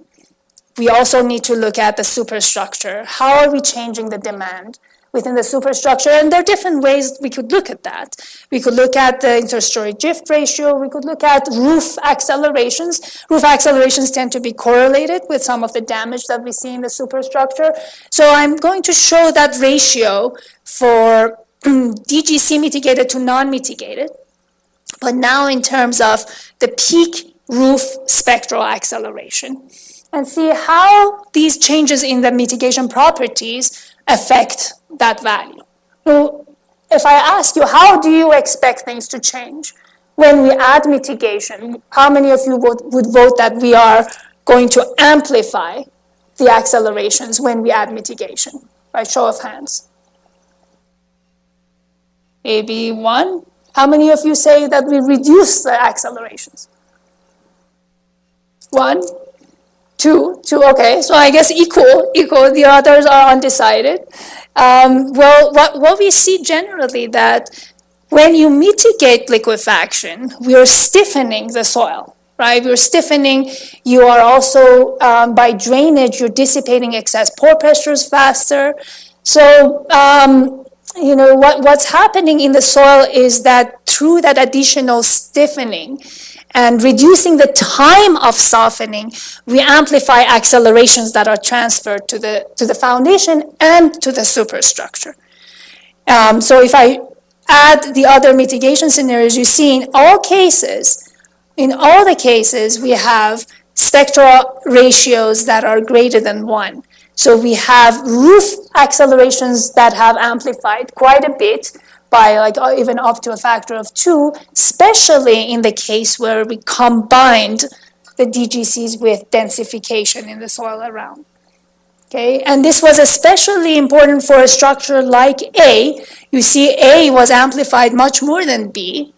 We also need to look at the superstructure. How are we changing the demand within the superstructure? And there are different ways we could look at that. We could look at the interstory drift ratio. We could look at roof accelerations. Roof accelerations tend to be correlated with some of the damage that we see in the superstructure. So I'm going to show that ratio for DGC mitigated to non-mitigated, but now in terms of the peak roof spectral acceleration, and see how these changes in the mitigation properties affect that value. So if I ask you, how do you expect things to change when we add mitigation? How many of you would vote that we are going to amplify the accelerations when we add mitigation? By show of hands. Maybe one. How many of you say that we reduce the accelerations? One, two, okay. So I guess equal. The others are undecided. Well, what we see generally that when you mitigate liquefaction, we are stiffening the soil, right? We're stiffening. You are also, by drainage, you're dissipating excess pore pressures faster. So, what's happening in the soil is that through that additional stiffening and reducing the time of softening, we amplify accelerations that are transferred to the foundation and to the superstructure. So if I add the other mitigation scenarios, you see in all the cases, we have spectral ratios that are greater than 1. So we have roof accelerations that have amplified quite a bit by like even up to a factor of 2, especially in the case where we combined the DGCs with densification in the soil around. Okay, and this was especially important for a structure like A. You see A was amplified much more than B.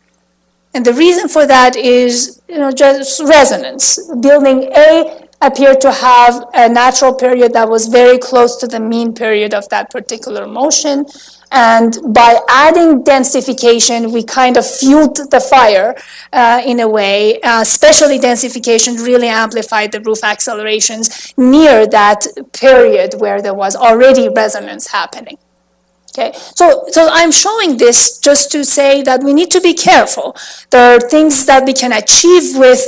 And the reason for that is, just resonance. Building A appeared to have a natural period that was very close to the mean period of that particular motion. And by adding densification, we kind of fueled the fire in a way. Especially densification really amplified the roof accelerations near that period where there was already resonance happening. Okay, so I'm showing this just to say that we need to be careful. There are things that we can achieve with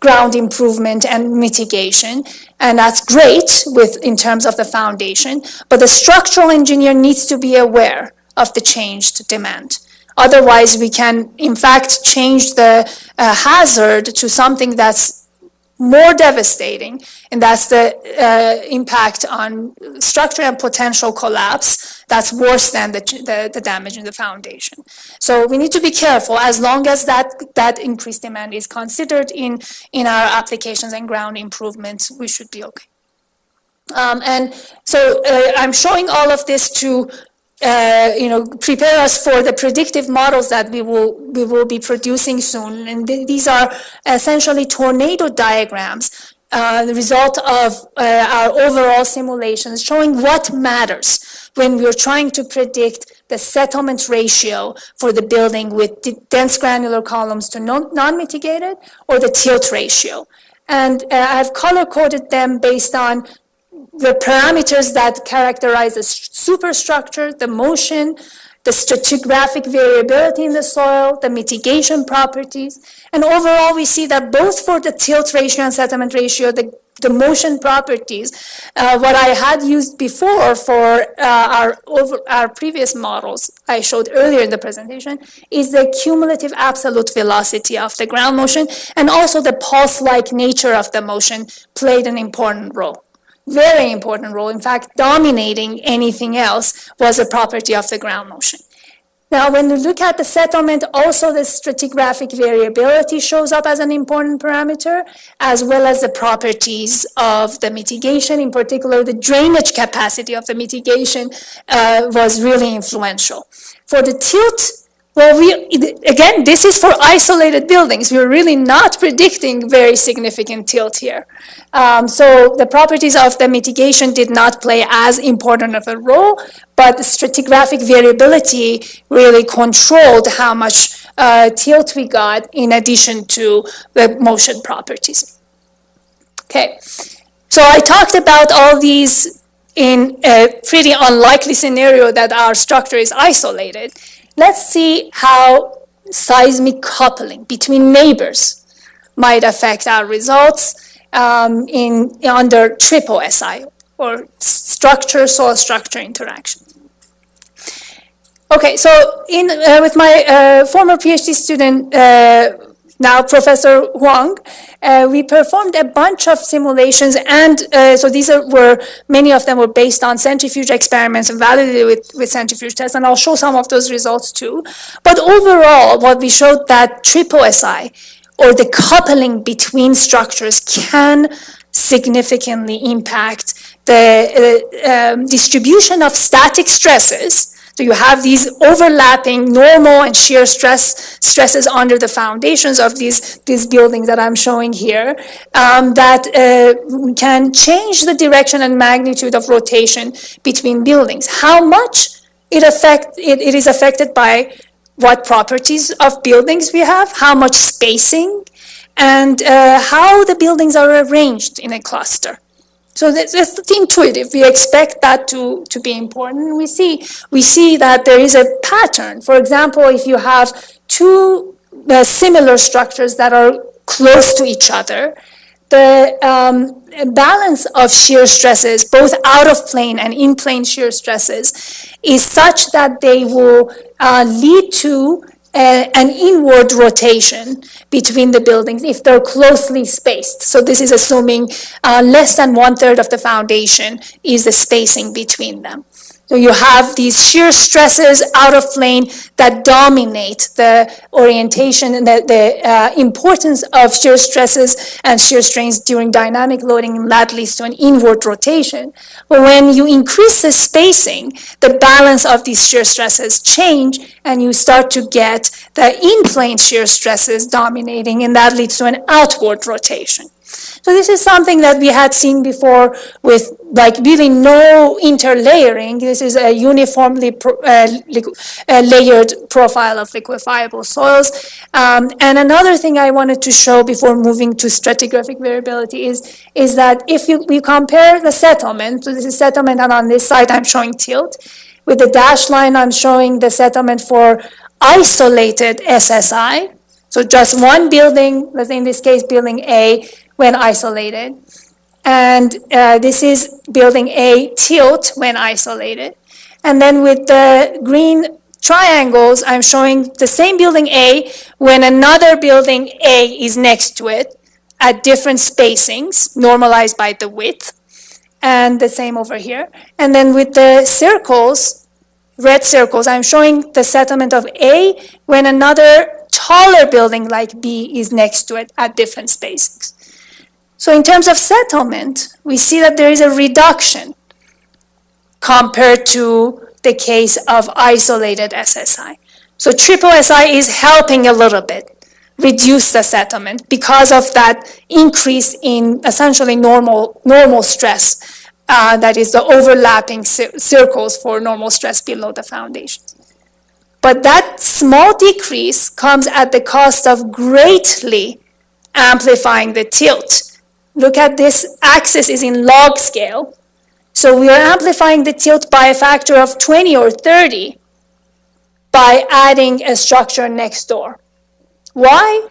ground improvement and mitigation, and that's great in terms of the foundation, but the structural engineer needs to be aware of the changed demand. Otherwise, we can, in fact, change the hazard to something that's more devastating, and that's the impact on structure and potential collapse that's worse than the damage in the foundation. So we need to be careful. As long as that increased demand is considered in our applications and ground improvements, we should be okay. And so I'm showing all of this to prepare us for the predictive models that we will be producing soon. And these are essentially tornado diagrams, the result of our overall simulations showing what matters when we're trying to predict the settlement ratio for the building with dense granular columns to non-mitigated, or the tilt ratio. And I've color-coded them based on the parameters that characterize the superstructure, the motion, the stratigraphic variability in the soil, the mitigation properties. And overall, we see that both for the tilt ratio and settlement ratio, the motion properties, what I had used before for our previous models I showed earlier in the presentation is the cumulative absolute velocity of the ground motion, and also the pulse-like nature of the motion played an important role. Very important role. In fact, dominating anything else was a property of the ground motion. Now, when you look at the settlement, also the stratigraphic variability shows up as an important parameter, as well as the properties of the mitigation. In particular, the drainage capacity of the mitigation was really influential. For the tilt, well, again, this is for isolated buildings. We're really not predicting very significant tilt here. So the properties of the mitigation did not play as important of a role, but the stratigraphic variability really controlled how much tilt we got in addition to the motion properties. Okay, so I talked about all these in a pretty unlikely scenario that our structure is isolated. Let's see how seismic coupling between neighbors might affect our results under triple SI, or soil structure interaction. Okay, so with my former PhD student, now Professor Huang, we performed a bunch of simulations, and so many of them were based on centrifuge experiments and validated with centrifuge tests, and I'll show some of those results too. But overall, what we showed that triple SI, or the coupling between structures, can significantly impact the distribution of static stresses. So you have these overlapping normal and shear stresses under the foundations of these buildings that I'm showing here, that can change the direction and magnitude of rotation between buildings. How much it is affected by what properties of buildings we have, how much spacing, and how the buildings are arranged in a cluster. So that's intuitive. We expect that to be important. We see that there is a pattern. For example, if you have two similar structures that are close to each other, the balance of shear stresses, both out of plane and in plane shear stresses, is such that they will lead to an inward rotation between the buildings if they're closely spaced. So this is assuming less than 1/3 of the foundation is the spacing between them. So you have these shear stresses out of plane that dominate the orientation and the importance of shear stresses and shear strains during dynamic loading, and that leads to an inward rotation. But when you increase the spacing, the balance of these shear stresses change, and you start to get the in-plane shear stresses dominating, and that leads to an outward rotation. So this is something that we had seen before with like really no interlayering. This is a uniformly layered profile of liquefiable soils. And another thing I wanted to show before moving to stratigraphic variability is that if we compare the settlement, so this is settlement, and on this side I'm showing tilt. With the dashed line, I'm showing the settlement for isolated SSI. So just one building, let's say in this case, building A, when isolated. And this is building A tilt when isolated. And then with the green triangles, I'm showing the same building A when another building A is next to it at different spacings, normalized by the width. And the same over here. And then with the circles, red circles, I'm showing the settlement of A when another taller building like B is next to it at different spacings. So in terms of settlement, we see that there is a reduction compared to the case of isolated SSI. So triple SI is helping a little bit reduce the settlement because of that increase in essentially normal stress, that is the overlapping circles for normal stress below the foundation. But that small decrease comes at the cost of greatly amplifying the tilt. Look at this axis is in log scale. So we are amplifying the tilt by a factor of 20 or 30 by adding a structure next door. Why?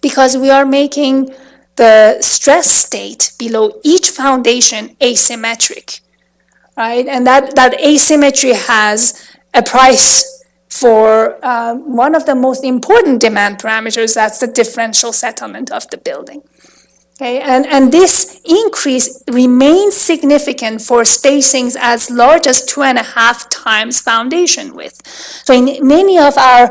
Because we are making the stress state below each foundation asymmetric, right? And that asymmetry has a price for one of the most important demand parameters, that's the differential settlement of the building. Okay, and this increase remains significant for spacings as large as 2.5 times foundation width. So in many of our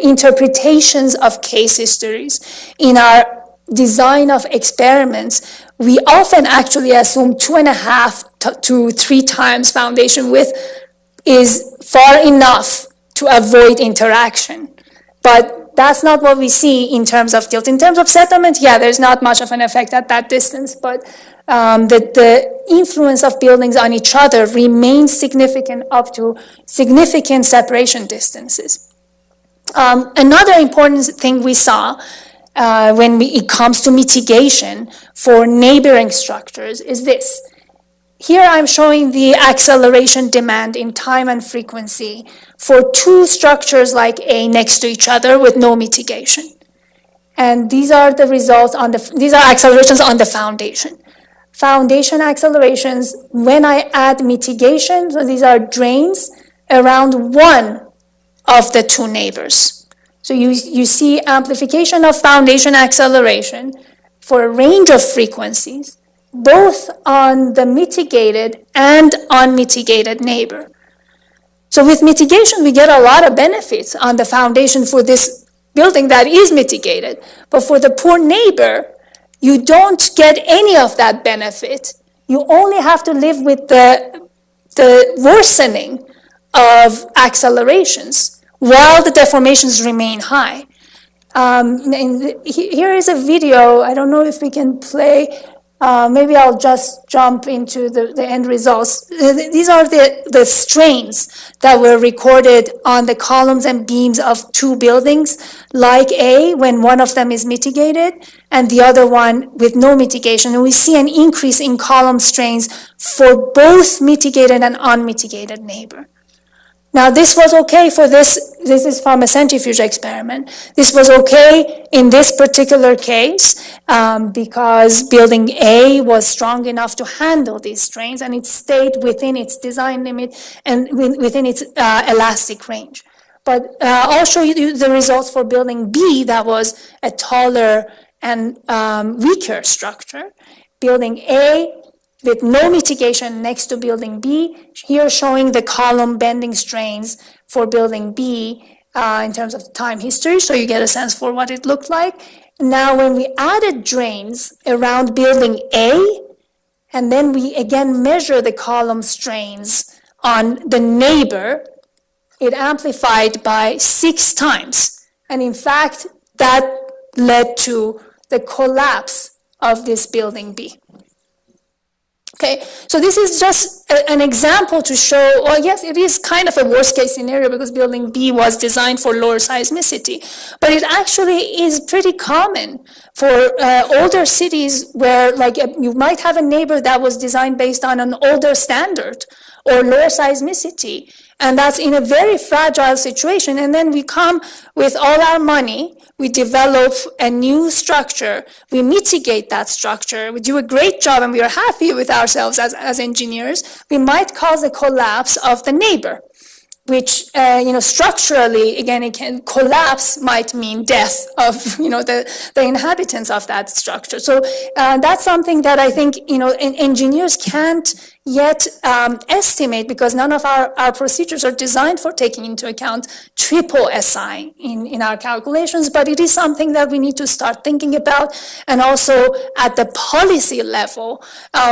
interpretations of case histories, in our design of experiments, we often actually assume 2.5 to 3 times foundation width is far enough to avoid interaction. But that's not what we see in terms of tilt. In terms of settlement, yeah, there's not much of an effect at that distance, but the influence of buildings on each other remains significant up to significant separation distances. Another important thing we saw when it comes to mitigation for neighboring structures is this. Here I'm showing the acceleration demand in time and frequency for 2 structures like A next to each other with no mitigation. And these are the results these are accelerations on the foundation. Foundation accelerations, when I add mitigation, so these are drains around one of the 2 neighbors. So you see amplification of foundation acceleration for a range of frequencies, both on the mitigated and unmitigated neighbor. So with mitigation, we get a lot of benefits on the foundation for this building that is mitigated. But for the poor neighbor, you don't get any of that benefit. You only have to live with the worsening of accelerations while the deformations remain high. And here is a video. I don't know if we can play. Maybe I'll just jump into the end results. These are the strains that were recorded on the columns and beams of 2 buildings, like A, when one of them is mitigated, and the other one with no mitigation. And we see an increase in column strains for both mitigated and unmitigated neighbor. Now, this was okay for this this is from a centrifuge experiment. This was okay in this particular case because building A was strong enough to handle these strains, and it stayed within its design limit and within its elastic range. But I'll show you the results for building B that was a taller and weaker structure. Building A with no mitigation next to building B, here showing the column bending strains for building B in terms of time history, so you get a sense for what it looked like. Now when we added drains around building A, and then we again measure the column strains on the neighbor, it amplified by 6 times. And in fact, that led to the collapse of this building B. Okay, so this is just an example to show, well, yes, it is kind of a worst case scenario because building B was designed for lower seismicity, but it actually is pretty common for older cities where like you might have a neighbor that was designed based on an older standard or lower seismicity, and that's in a very fragile situation. And then we come with all our money, we develop a new structure, we mitigate that structure, we do a great job, and we are happy with ourselves as engineers. We might cause a collapse of the neighbor, which, structurally, again, it can collapse might mean death of, the inhabitants of that structure. So that's something that I think, engineers can't yet estimate because none of our procedures are designed for taking into account triple SI in our calculations, but it is something that we need to start thinking about. And also at the policy level,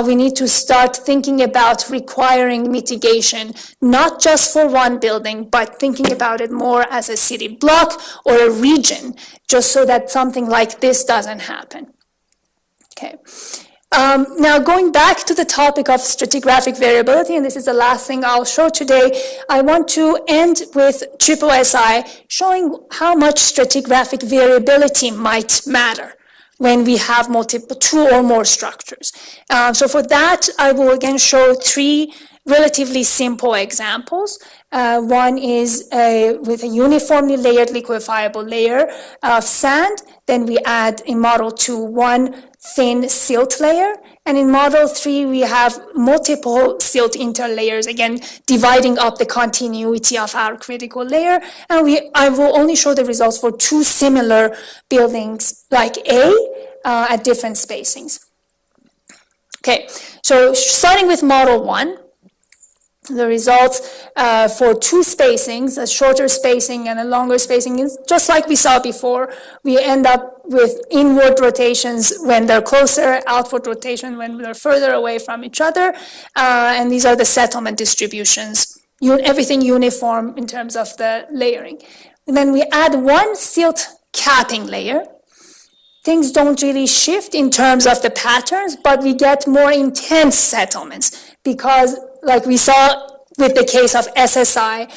we need to start thinking about requiring mitigation, not just for one building, but thinking about it more as a city block or a region, just so that something like this doesn't happen. Okay. Now going back to the topic of stratigraphic variability, and this is the last thing I'll show today, I want to end with triple SI, showing how much stratigraphic variability might matter when we have two or more structures. So for that, I will again show 3 relatively simple examples. One is with a uniformly layered liquefiable layer of sand. Then we add in model 2 one thin silt layer. And in model 3, we have multiple silt interlayers, again, dividing up the continuity of our critical layer. And I will only show the results for 2 similar buildings like A at different spacings. Okay, so starting with model 1, the results for 2 spacings, a shorter spacing and a longer spacing, is just like we saw before. We end up with inward rotations when they're closer, outward rotation when they're further away from each other. And these are the settlement distributions, everything uniform in terms of the layering. And then we add 1 silt capping layer. Things don't really shift in terms of the patterns, but we get more intense settlements because, like we saw with the case of SSI,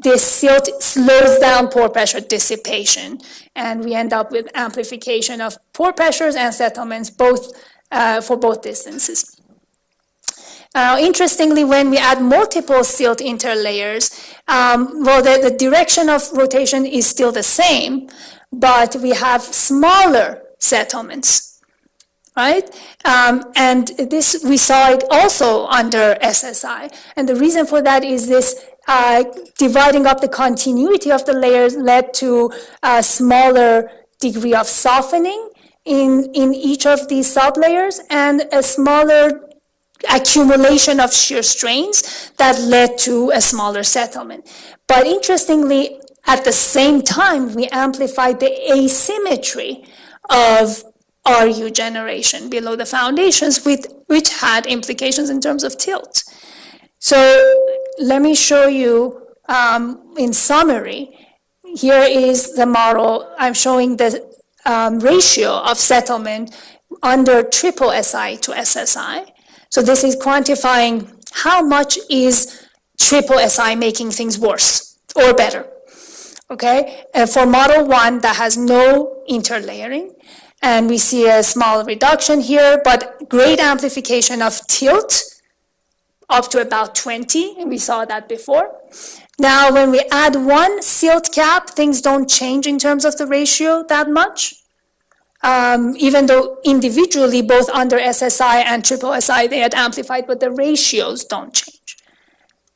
this silt slows down pore pressure dissipation, and we end up with amplification of pore pressures and settlements both for both distances. Interestingly, when we add multiple silt interlayers, the direction of rotation is still the same, but we have smaller settlements, right? And this, we saw it also under SSI. And the reason for that is this dividing up the continuity of the layers led to a smaller degree of softening in each of these sublayers and a smaller accumulation of shear strains that led to a smaller settlement. But interestingly, at the same time, we amplified the asymmetry of RU generation below the foundations, which had implications in terms of tilt. So let me show you in summary. Here is the model. I'm showing the ratio of settlement under triple SI to SSI. So this is quantifying how much is triple SI making things worse or better. Okay, for model 1 that has no interlayering, and we see a small reduction here, but great amplification of tilt up to about 20, and we saw that before. Now, when we add one silt cap, things don't change in terms of the ratio that much. Even though individually, both under SSI and triple SI, they had amplified, but the ratios don't change.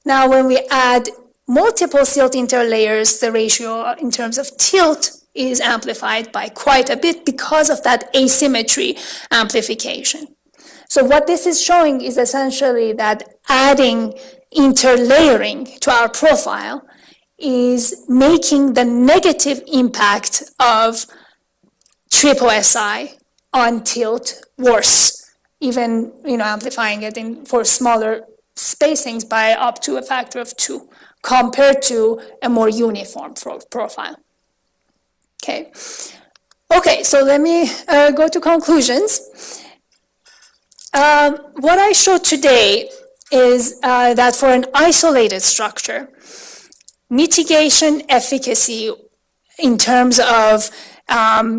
Now, when we add multiple silt interlayers, the ratio in terms of tilt is amplified by quite a bit because of that asymmetry amplification. So what this is showing is essentially that adding interlayering to our profile is making the negative impact of triple SI on tilt worse, even amplifying it for smaller spacings by up to a factor of 2 compared to a more uniform profile. Okay, so let me go to conclusions. What I showed today is that for an isolated structure, mitigation efficacy in terms of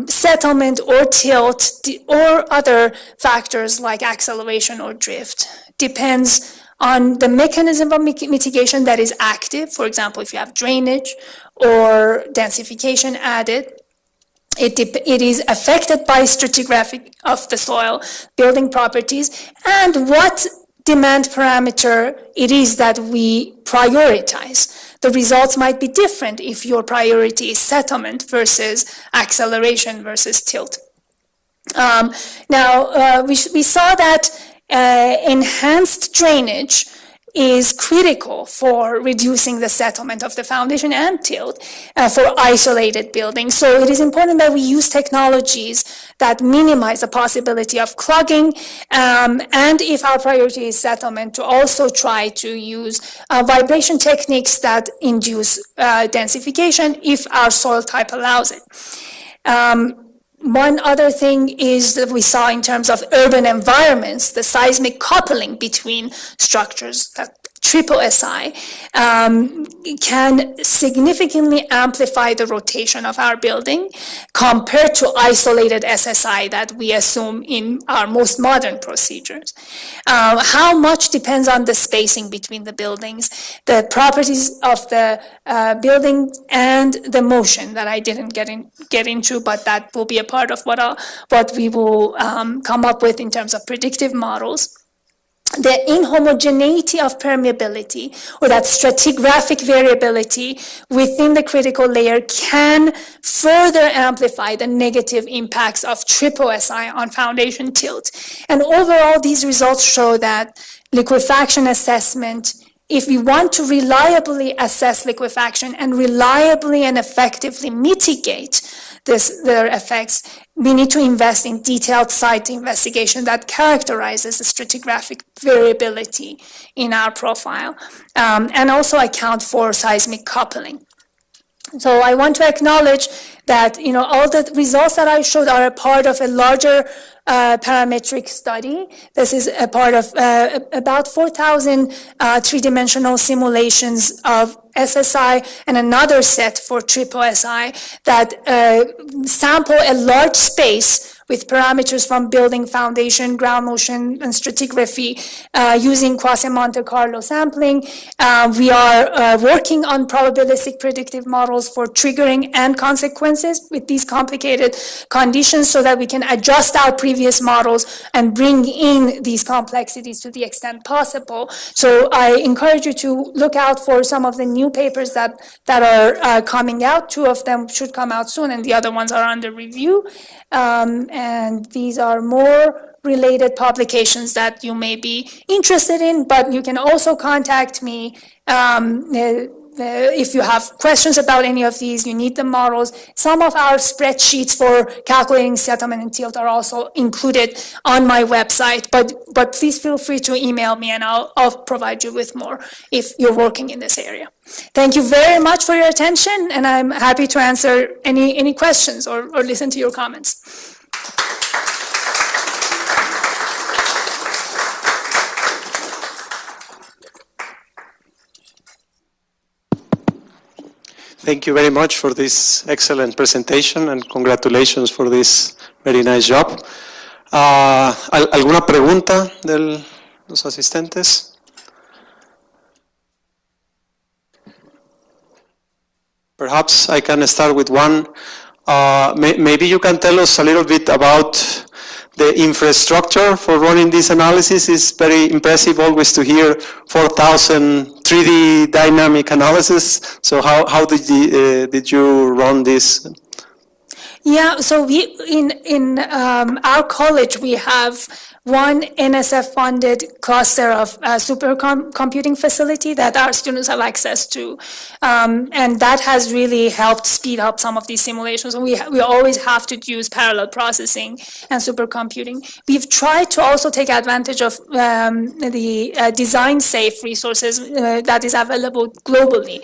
settlement or tilt or other factors like acceleration or drift depends on the mechanism of mitigation that is active. For example, if you have drainage or densification added, it is affected by stratigraphy of the soil, building properties, and what demand parameter it is that we prioritize. The results might be different if your priority is settlement versus acceleration versus tilt. We saw that enhanced drainage is critical for reducing the settlement of the foundation and tilt for isolated buildings. So it is important that we use technologies that minimize the possibility of clogging, and if our priority is settlement, to also try to use vibration techniques that induce densification if our soil type allows it. One other thing is that we saw in terms of urban environments, the seismic coupling between structures, that triple SI, can significantly amplify the rotation of our building compared to isolated SSI that we assume in our most modern procedures. How much depends on the spacing between the buildings, the properties of the building, and the motion that I didn't get into, but that will be a part of what we will come up with in terms of predictive models. The inhomogeneity of permeability, or that stratigraphic variability within the critical layer, can further amplify the negative impacts of triple SI on foundation tilt. And overall, these results show that liquefaction assessment, if we want to reliably assess liquefaction and reliably and effectively mitigate their effects, we need to invest in detailed site investigation that characterizes the stratigraphic variability in our profile, and also account for seismic coupling. So I want to acknowledge that all the results that I showed are a part of a larger parametric study. This is a part of about 4,000 three-dimensional simulations of SSI and another set for triple SI that sample a large space with parameters from building, foundation, ground motion, and stratigraphy using quasi-Monte Carlo sampling. We are working on probabilistic predictive models for triggering and consequences with these complicated conditions so that we can adjust our previous models and bring in these complexities to the extent possible. So I encourage you to look out for some of the new papers that are coming out. 2 of them should come out soon, and the other ones are under review. And these are more related publications that you may be interested in, but you can also contact me if you have questions about any of these, you need the models. Some of our spreadsheets for calculating settlement and tilt are also included on my website, but please feel free to email me and I'll provide you with more if you're working in this area. Thank you very much for your attention, and I'm happy to answer any questions or listen to your comments. Thank you very much for this excellent presentation and congratulations for this very nice job. ¿Alguna pregunta de los asistentes? Perhaps I can start with one. Maybe you can tell us a little bit about the infrastructure for running this analysis. It's very impressive always to hear 4,000 3D dynamic analysis. So how did you run this? Yeah, so we in our college we have one NSF-funded cluster of supercomputing facility that our students have access to, and that has really helped speed up some of these simulations. We always have to use parallel processing and supercomputing. We've tried to also take advantage of the design-safe resources that is available globally,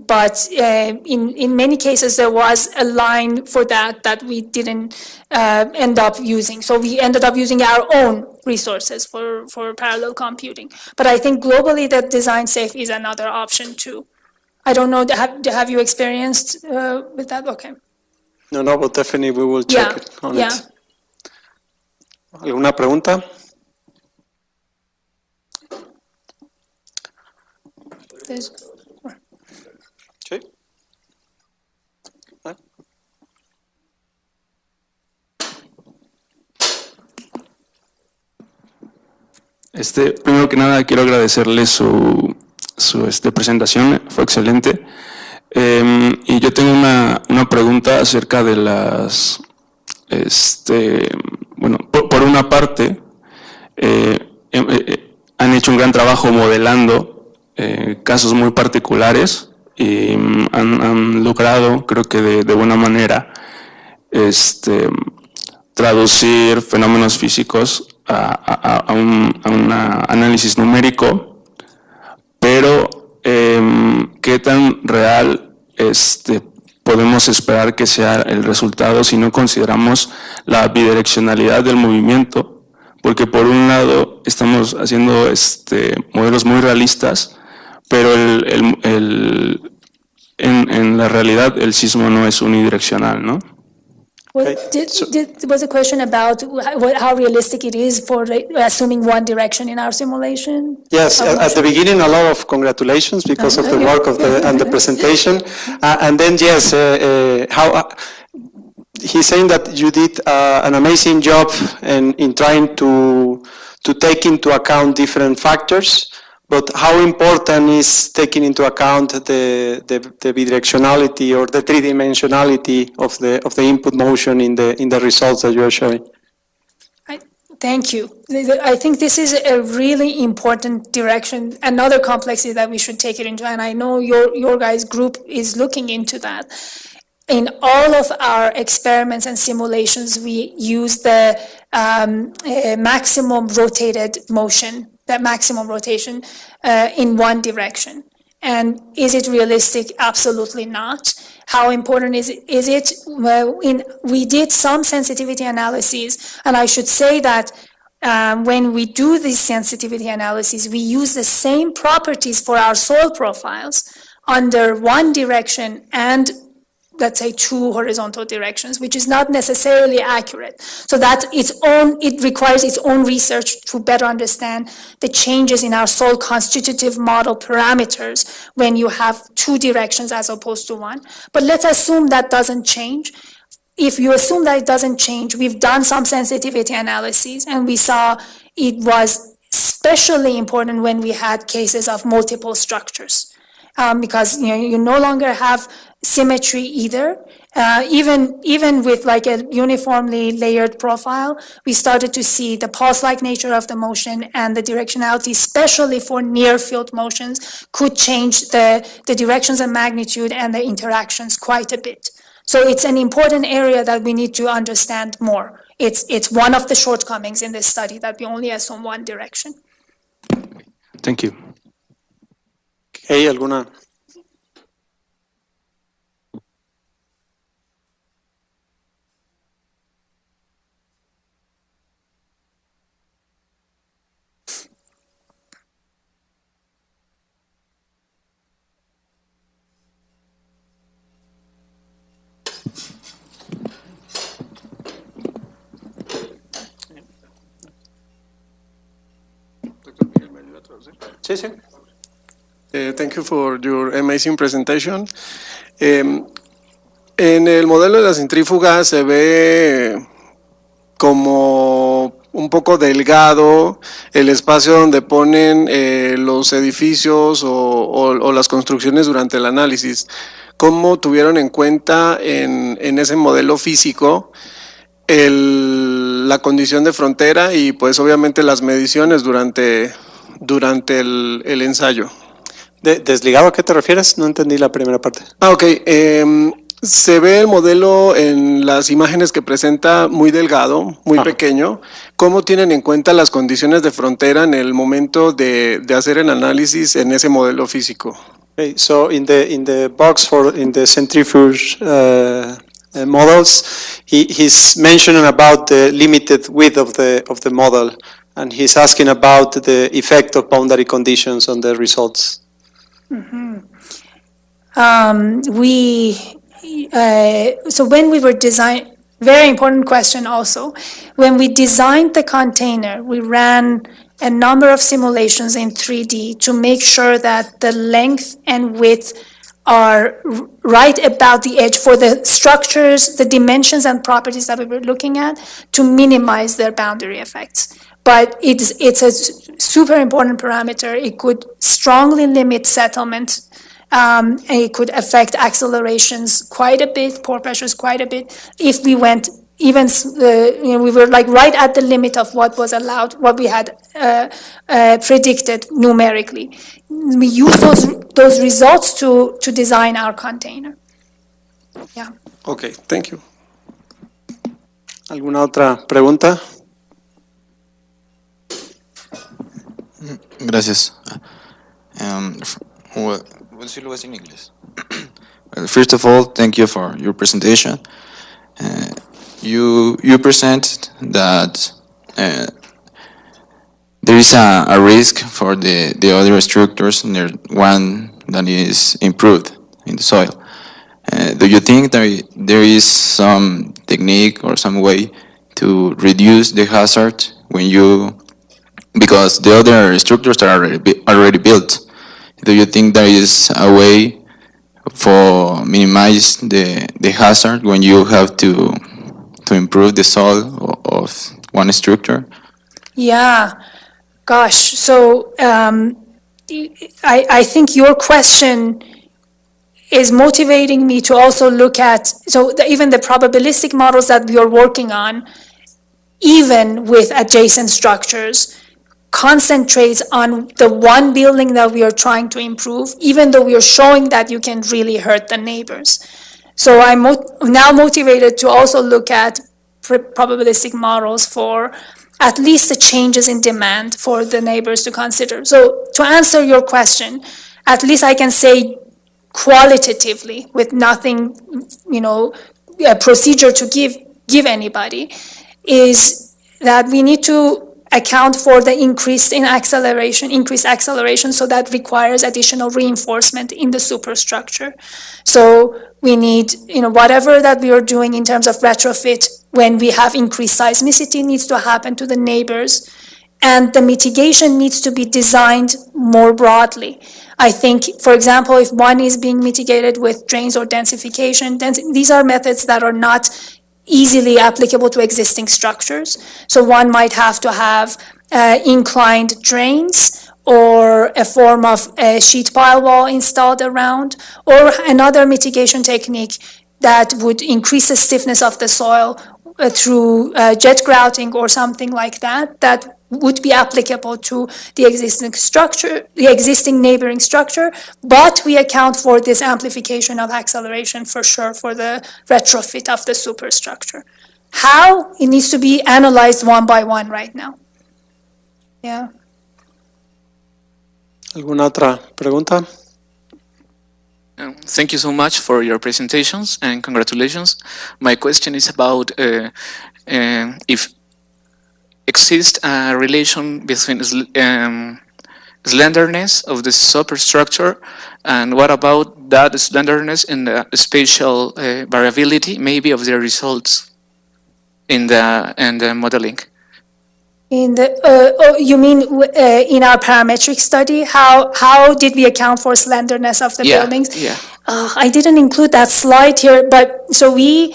but in many cases there was a line for that we didn't end up using. So we ended up using our own resources for parallel computing. But I think globally that design safe is another option too. I don't know, have you experienced with that? Okay. No, but definitely we will check on it. ¿Alguna pregunta? Sí. Primero que nada quiero agradecerle su presentación, fue excelente. Y yo tengo una pregunta acerca de las, bueno, por una parte, han hecho un gran trabajo modelando casos muy particulares y han logrado, creo que de buena manera, traducir fenómenos físicos a un análisis numérico, pero ¿qué tan real podemos esperar que sea el resultado si no consideramos la bidireccionalidad del movimiento? Porque por un lado estamos haciendo modelos muy realistas, pero en la realidad el sismo no es unidireccional, ¿no? Well, was a question about how realistic it is for assuming one direction in our simulation? Yes, at the beginning, a lot of congratulations because of the work of and the presentation. And then, yes, he's saying that you did an amazing job in trying to take into account different factors. But how important is taking into account the bidirectionality or the three-dimensionality of the input motion in the results that you are showing? Thank you. I think this is a really important direction, another complexity that we should take it into, and I know your guys' group is looking into that. In all of our experiments and simulations, we use the maximum rotated motion, that maximum rotation in one direction. And is it realistic? Absolutely not. How important is it? Well, we did some sensitivity analyses, and I should say that when we do these sensitivity analyses, we use the same properties for our soil profiles under one direction and let's say two horizontal directions, which is not necessarily accurate. So that's it requires its own research to better understand the changes in our soil constitutive model parameters when you have two directions as opposed to one. But let's assume that doesn't change. If you assume that it doesn't change, we've done some sensitivity analyses and we saw it was especially important when we had cases of multiple structures. Because you no longer have symmetry either. Even with like a uniformly layered profile, we started to see the pulse-like nature of the motion and the directionality, especially for near-field motions, could change the directions and magnitude and the interactions quite a bit. So it's an important area that we need to understand more. It's one of the shortcomings in this study that we only assume one direction. Thank you. ¿Hay alguna? Sí, sí. Thank you for your amazing presentation. En el modelo de la centrífuga se ve como un poco delgado el espacio donde ponen los edificios o las construcciones durante el análisis. ¿Cómo tuvieron en cuenta en ese modelo físico la condición de frontera y pues obviamente las mediciones durante el ensayo? ¿Desligado a qué te refieres? No entendí la primera parte. Ok. Se ve el modelo en las imágenes que presenta muy delgado, muy pequeño. ¿Cómo tienen en cuenta las condiciones de frontera en el momento de hacer el análisis en ese modelo físico? Okay, so in the box in the centrifuge models, he's mentioning about the limited width of the model, and he's asking about the effect of boundary conditions on the results. So when we were designing, very important question also, when we designed the container, we ran a number of simulations in 3D to make sure that the length and width are right about the edge for the structures, the dimensions and properties that we were looking at to minimize their boundary effects. But it's a super important parameter. It could strongly limit settlement. And it could affect accelerations quite a bit, pore pressures quite a bit. If we went even, we were like right at the limit of what was allowed, what we had predicted numerically. We use those results to design our container. Yeah. Okay, thank you. ¿Alguna otra pregunta? Gracias. We'll see Luis in English. Well, first of all, thank you for your presentation. You present that there is a risk for the other structures near one that is improved in the soil. Do you think there is some technique or some way to reduce the hazard when because the other structures are already built? Do you think there is a way for minimize the hazard when you have to improve the soil of one structure? Yeah, gosh. So I think your question is motivating me to also look at, even the probabilistic models that we are working on, even with adjacent structures, concentrates on the one building that we are trying to improve, even though we are showing that you can really hurt the neighbors. So I'm now motivated to also look at probabilistic models for at least the changes in demand for the neighbors to consider. So to answer your question, at least I can say qualitatively, with nothing, a procedure to give anybody, is that we need to account for the increased acceleration, so that requires additional reinforcement in the superstructure. So we need, whatever that we are doing in terms of retrofit, when we have increased seismicity, needs to happen to the neighbors, and the mitigation needs to be designed more broadly. I think, for example, if one is being mitigated with drains or densification, these are methods that are not easily applicable to existing structures. So one might have to have inclined drains or a form of a sheet pile wall installed around, or another mitigation technique that would increase the stiffness of the soil through jet grouting or something like that, that would be applicable to the existing structure, the existing neighboring structure, but we account for this amplification of acceleration for sure for the retrofit of the superstructure. How? It needs to be analyzed one by one right now. Yeah. ¿Alguna otra pregunta? Thank you so much for your presentations and congratulations. My question is about if exists a relation between slenderness of the superstructure, and what about that slenderness in the spatial variability, maybe of the results in the modeling? In the, you mean in our parametric study? How did we account for slenderness of the buildings? Yeah. I didn't include that slide here, but so we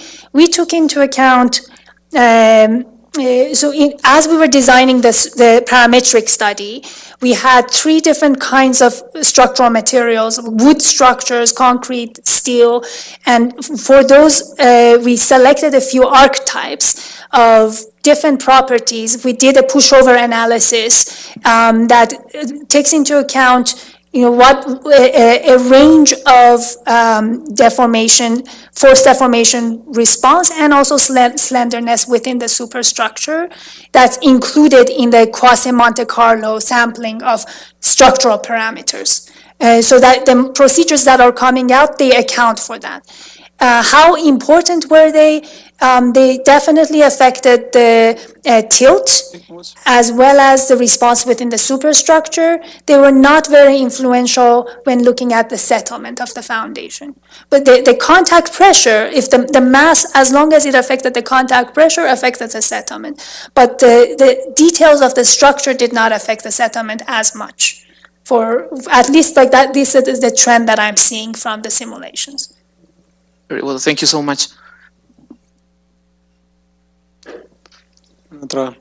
took into account. As we were designing the parametric study, we had 3 different kinds of structural materials: wood structures, concrete, steel, and for those we selected a few archetypes of different properties. We did a pushover analysis that takes into account, what a range of deformation, force deformation response, and also slenderness within the superstructure that's included in the quasi-Monte Carlo sampling of structural parameters. So that the procedures that are coming out, they account for that. How important were they? They definitely affected the tilt as well as the response within the superstructure. They were not very influential when looking at the settlement of the foundation. But the contact pressure, if the mass, as long as it affected the contact pressure, affected the settlement. But the details of the structure did not affect the settlement as much. For at least like that, this is the trend that I'm seeing from the simulations. Very well, thank you so much. Otra.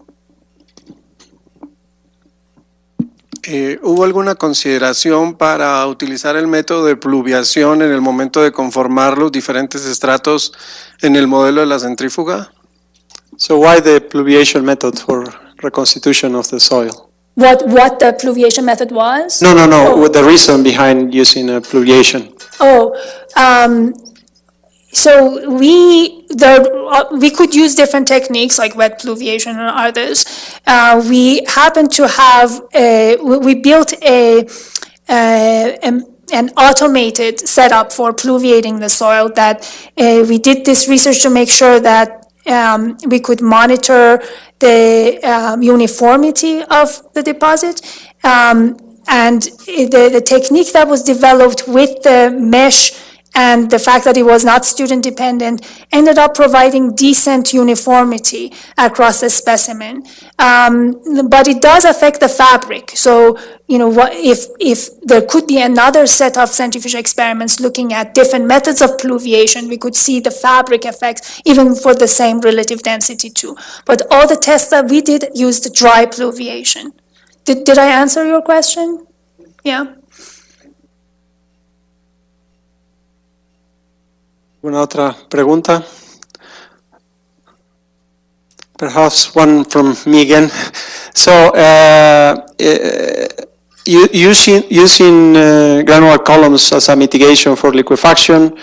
¿Hubo alguna consideración para utilizar el método de pluviación en el momento de conformar los diferentes estratos en el modelo de la centrífuga? So why the pluviation method for reconstitution of the soil? What the pluviation method was? No. Oh. The reason behind using a pluviation. So we could use different techniques like wet pluviation or others. We happen to have we built an automated setup for pluviating the soil. That we did this research to make sure that we could monitor the uniformity of the deposit. And the technique that was developed with the mesh and the fact that it was not student dependent ended up providing decent uniformity across the specimen. But it does affect the fabric. So, if there could be another set of centrifugal experiments looking at different methods of pluviation, we could see the fabric effects even for the same relative density too. But all the tests that we did used dry pluviation. Did I answer your question? Yeah. ¿Una otra pregunta? Perhaps one from me again. So, using granular columns as a mitigation for liquefaction,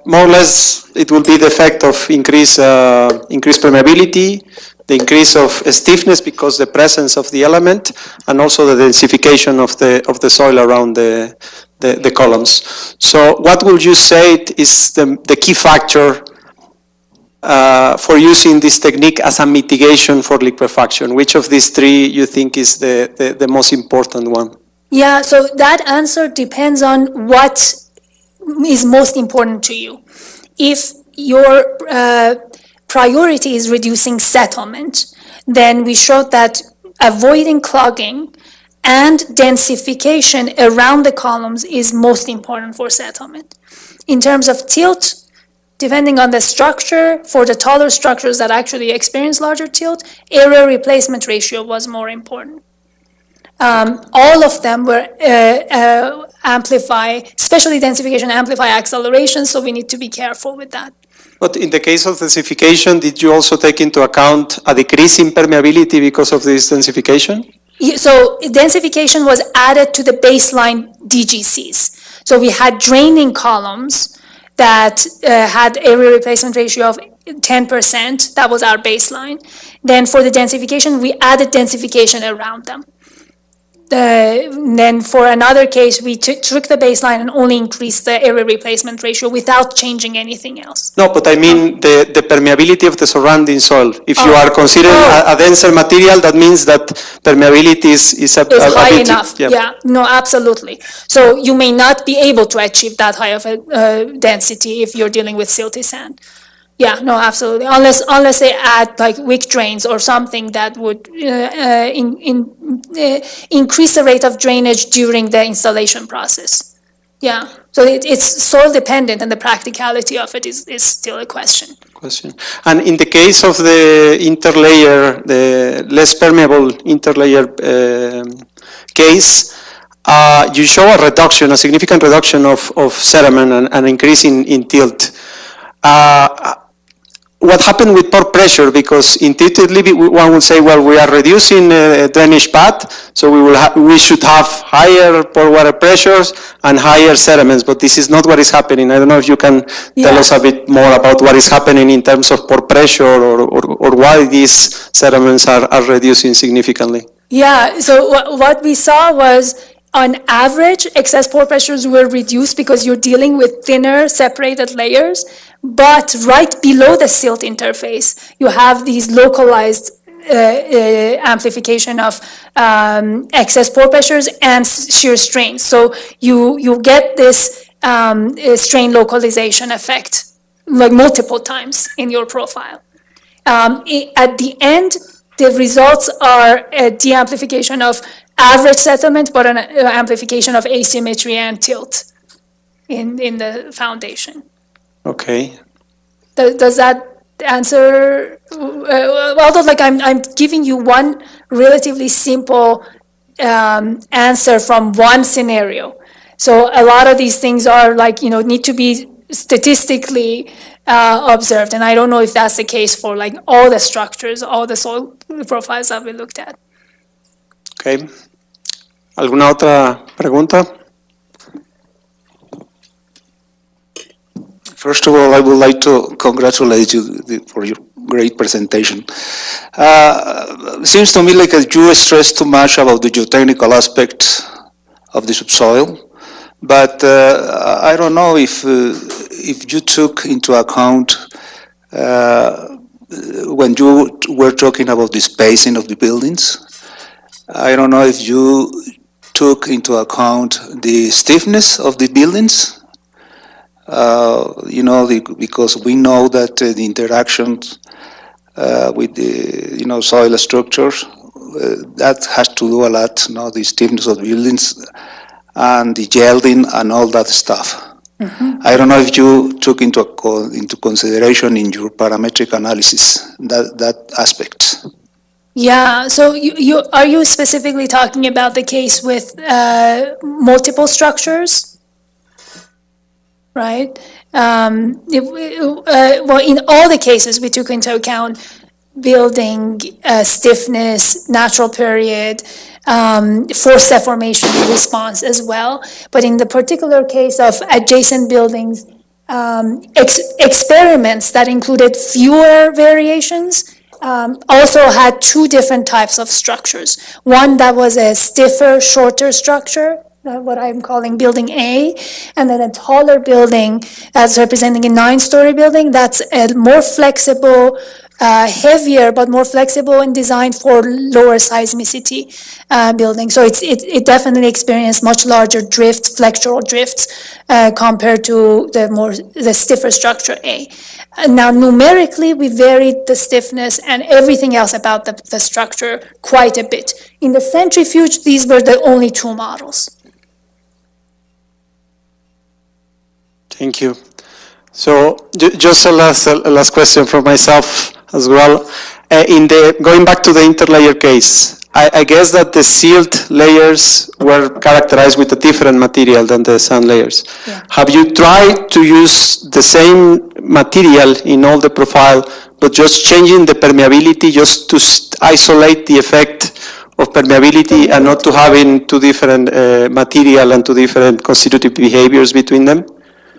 more or less it will be the effect of increased permeability, the increase of stiffness because the presence of the element, and also the densification of the soil around the columns. So what would you say is the key factor for using this technique as a mitigation for liquefaction? Which of these 3 you think is the most important one? Yeah, so that answer depends on what is most important to you. If your priority is reducing settlement, then we showed that avoiding clogging and densification around the columns is most important for settlement. In terms of tilt, depending on the structure, for the taller structures that actually experience larger tilt, area replacement ratio was more important. All of them were amplify, especially densification, amplify acceleration, so we need to be careful with that. But in the case of densification, did you also take into account a decrease in permeability because of this densification? So densification was added to the baseline DGCs. So we had draining columns that had area replacement ratio of 10%. That was our baseline. Then for the densification, we added densification around them. Then for another case, we took the baseline and only increased the area replacement ratio without changing anything else. No, but I mean the permeability of the surrounding soil. If you are considering a denser material, that means that permeability is high enough. Yeah, no, absolutely. So you may not be able to achieve that high of a density if you're dealing with silty sand. Yeah, no, absolutely. Unless they add like wick drains or something that would increase the rate of drainage during the installation process. Yeah, so it's soil dependent, and the practicality of it is still a question. And in the case of the interlayer, the less permeable interlayer case, you show a significant reduction of sediment and an increase in tilt. What happened with pore pressure? Because intuitively one would say, well, we are reducing drainage path, so we should have higher pore water pressures and higher sediments, but this is not what is happening. I don't know if you can tell us a bit more about what is happening in terms of pore pressure or why these sediments are reducing significantly. Yeah, so what we saw was, on average, excess pore pressures were reduced because you're dealing with thinner separated layers, but right below the silt interface, you have these localized amplification of excess pore pressures and shear strain. So you get this strain localization effect like multiple times in your profile. At the end, the results are a de-amplification of average settlement, but an amplification of asymmetry and tilt in the foundation. Okay. Does that answer? Although, like, I'm giving you one relatively simple answer from one scenario. So a lot of these things are like, need to be statistically observed, and I don't know if that's the case for like all the structures, all the soil profiles that we looked at. Okay. ¿Alguna otra pregunta? First of all, I would like to congratulate you for your great presentation. Seems to me like you stress too much about the geotechnical aspect of the subsoil, but I don't know if you took into account when you were talking about the spacing of the buildings. I don't know if you took into account the stiffness of the buildings. Because we know that the interactions with the soil structures that has to do a lot. The stiffness of buildings and the yielding and all that stuff. Mm-hmm. I don't know if you took into consideration in your parametric analysis that aspect. Yeah. So are you specifically talking about the case with multiple structures? Right. Well, in all the cases, we took into account building stiffness, natural period, forced deformation response as well. But in the particular case of adjacent buildings, experiments that included fewer variations also had two different types of structures. One that was a stiffer, shorter structure, what I'm calling building A, and then a taller building that's representing a 9-story building that's a more flexible, heavier, but more flexible and designed for lower seismicity building. So it definitely experienced much larger drifts, flexural drifts, compared to the stiffer structure A. Now, numerically, we varied the stiffness and everything else about the structure quite a bit. In the centrifuge, these were the only two models. Thank you. So just a last question from myself as well. Going back to the interlayer case, I guess that the silt layers were characterized with a different material than the sand layers. Yeah. Have you tried to use the same material in all the profile, but just changing the permeability just to isolate the effect of permeability and not to having two different material and two different constitutive behaviors between them?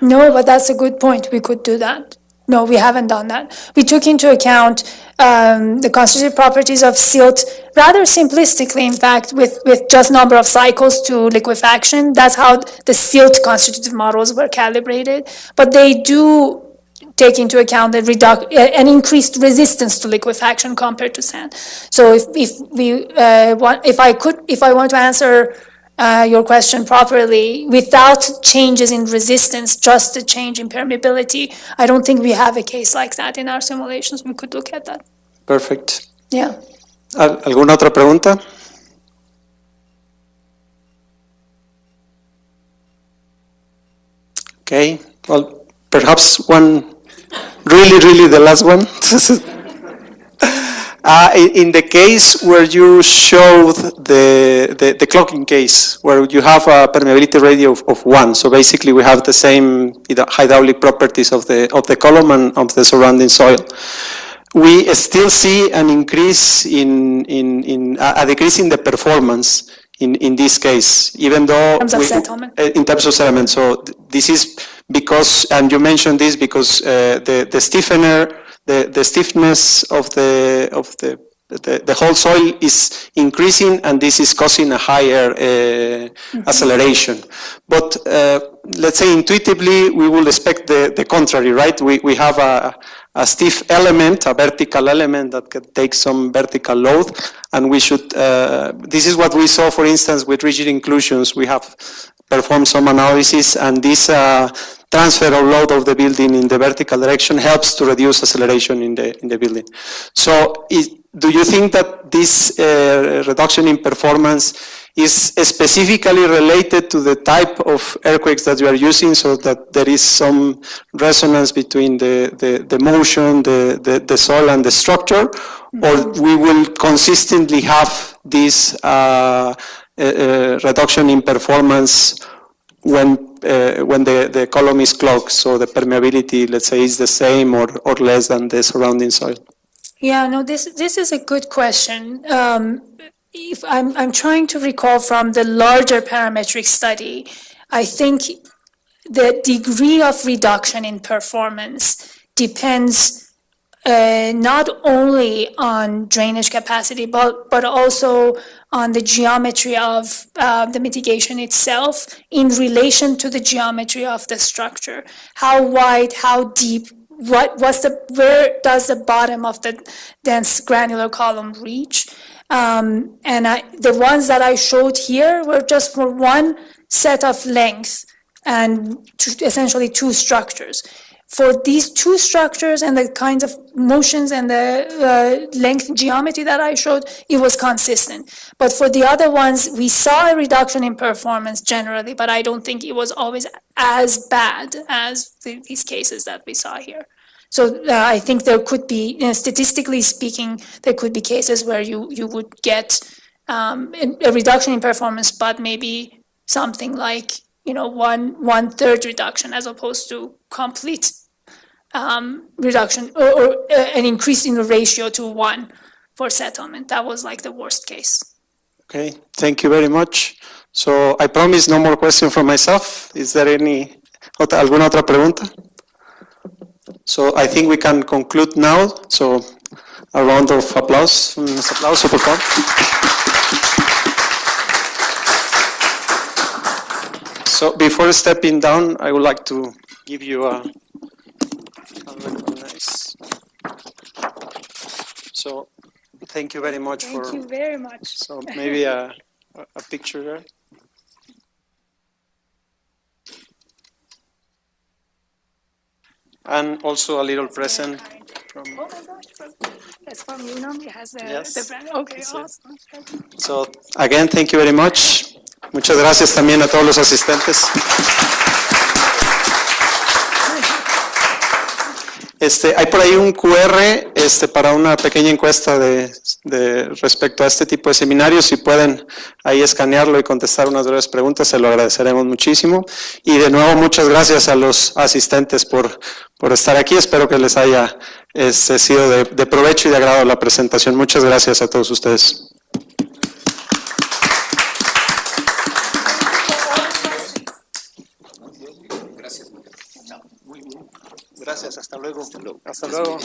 No, but that's a good point. We could do that. No, we haven't done that. We took into account the constitutive properties of silt rather simplistically, in fact, with just number of cycles to liquefaction. That's how the silt constitutive models were calibrated. But they do take into account an increased resistance to liquefaction compared to sand. So if I want to answer your question properly, without changes in resistance, just a change in permeability, I don't think we have a case like that in our simulations. We could look at that. Perfect. Yeah. ¿Alguna otra pregunta? Okay, well, perhaps one, really the last one. In the case where you showed the clocking case, where you have a permeability ratio of 1, so basically we have the same hydraulic properties of the column and of the surrounding soil. We still see an increase in a decrease in the performance in this case, even though In terms of settlement. In terms of settlement. So this is because, and you mentioned this because the stiffness of the whole soil is increasing, and this is causing a higher acceleration. But let's say intuitively, we will expect the contrary, right? We have a stiff element, a vertical element that can take some vertical load, and we should, this is what we saw, for instance, with rigid inclusions. We have performed some analysis, and this transfer of load of the building in the vertical direction helps to reduce acceleration in the building. So do you think that this reduction in performance is specifically related to the type of earthquakes that you are using, so that there is some resonance between the motion, the soil and the structure, or we will consistently have this reduction in performance when the column is clogged, so the permeability, let's say, is the same or less than the surrounding soil? Yeah, no, this is a good question. If I'm trying to recall from the larger parametric study, I think the degree of reduction in performance depends not only on drainage capacity, but also on the geometry of the mitigation itself in relation to the geometry of the structure. How wide, how deep, where does the bottom of the dense granular column reach? And the ones that I showed here were just for one set of length and essentially two structures. For these two structures and the kinds of motions and the length geometry that I showed, it was consistent. But for the other ones, we saw a reduction in performance generally, but I don't think it was always as bad as these cases that we saw here. So I think there could be, statistically speaking, there could be cases where you would get a reduction in performance, but maybe something like, one-third reduction as opposed to complete reduction or an increase in the ratio to 1 for settlement. That was like the worst case. Okay, thank you very much. So I promise no more questions from myself. Is there alguna otra pregunta? So I think we can conclude now. So a round of applause. Un aplauso, por favor. So before stepping down, I would like to give you a nice. So thank you very much Thank you very much. So maybe a picture there. And also a little present from. Oh my gosh, that's from Unum. It has the brand. Okay, awesome. So again, thank you very much. Muchas gracias también a todos los asistentes. Hay por ahí un QR para una pequeña encuesta de respecto a este tipo de seminarios. Si pueden ahí escanearlo y contestar unas breves preguntas, se lo agradeceremos muchísimo. Y de nuevo, muchas gracias a los asistentes por estar aquí. Espero que les haya sido de provecho y de agrado la presentación. Muchas gracias a todos ustedes. Gracias, hasta luego. Hasta luego.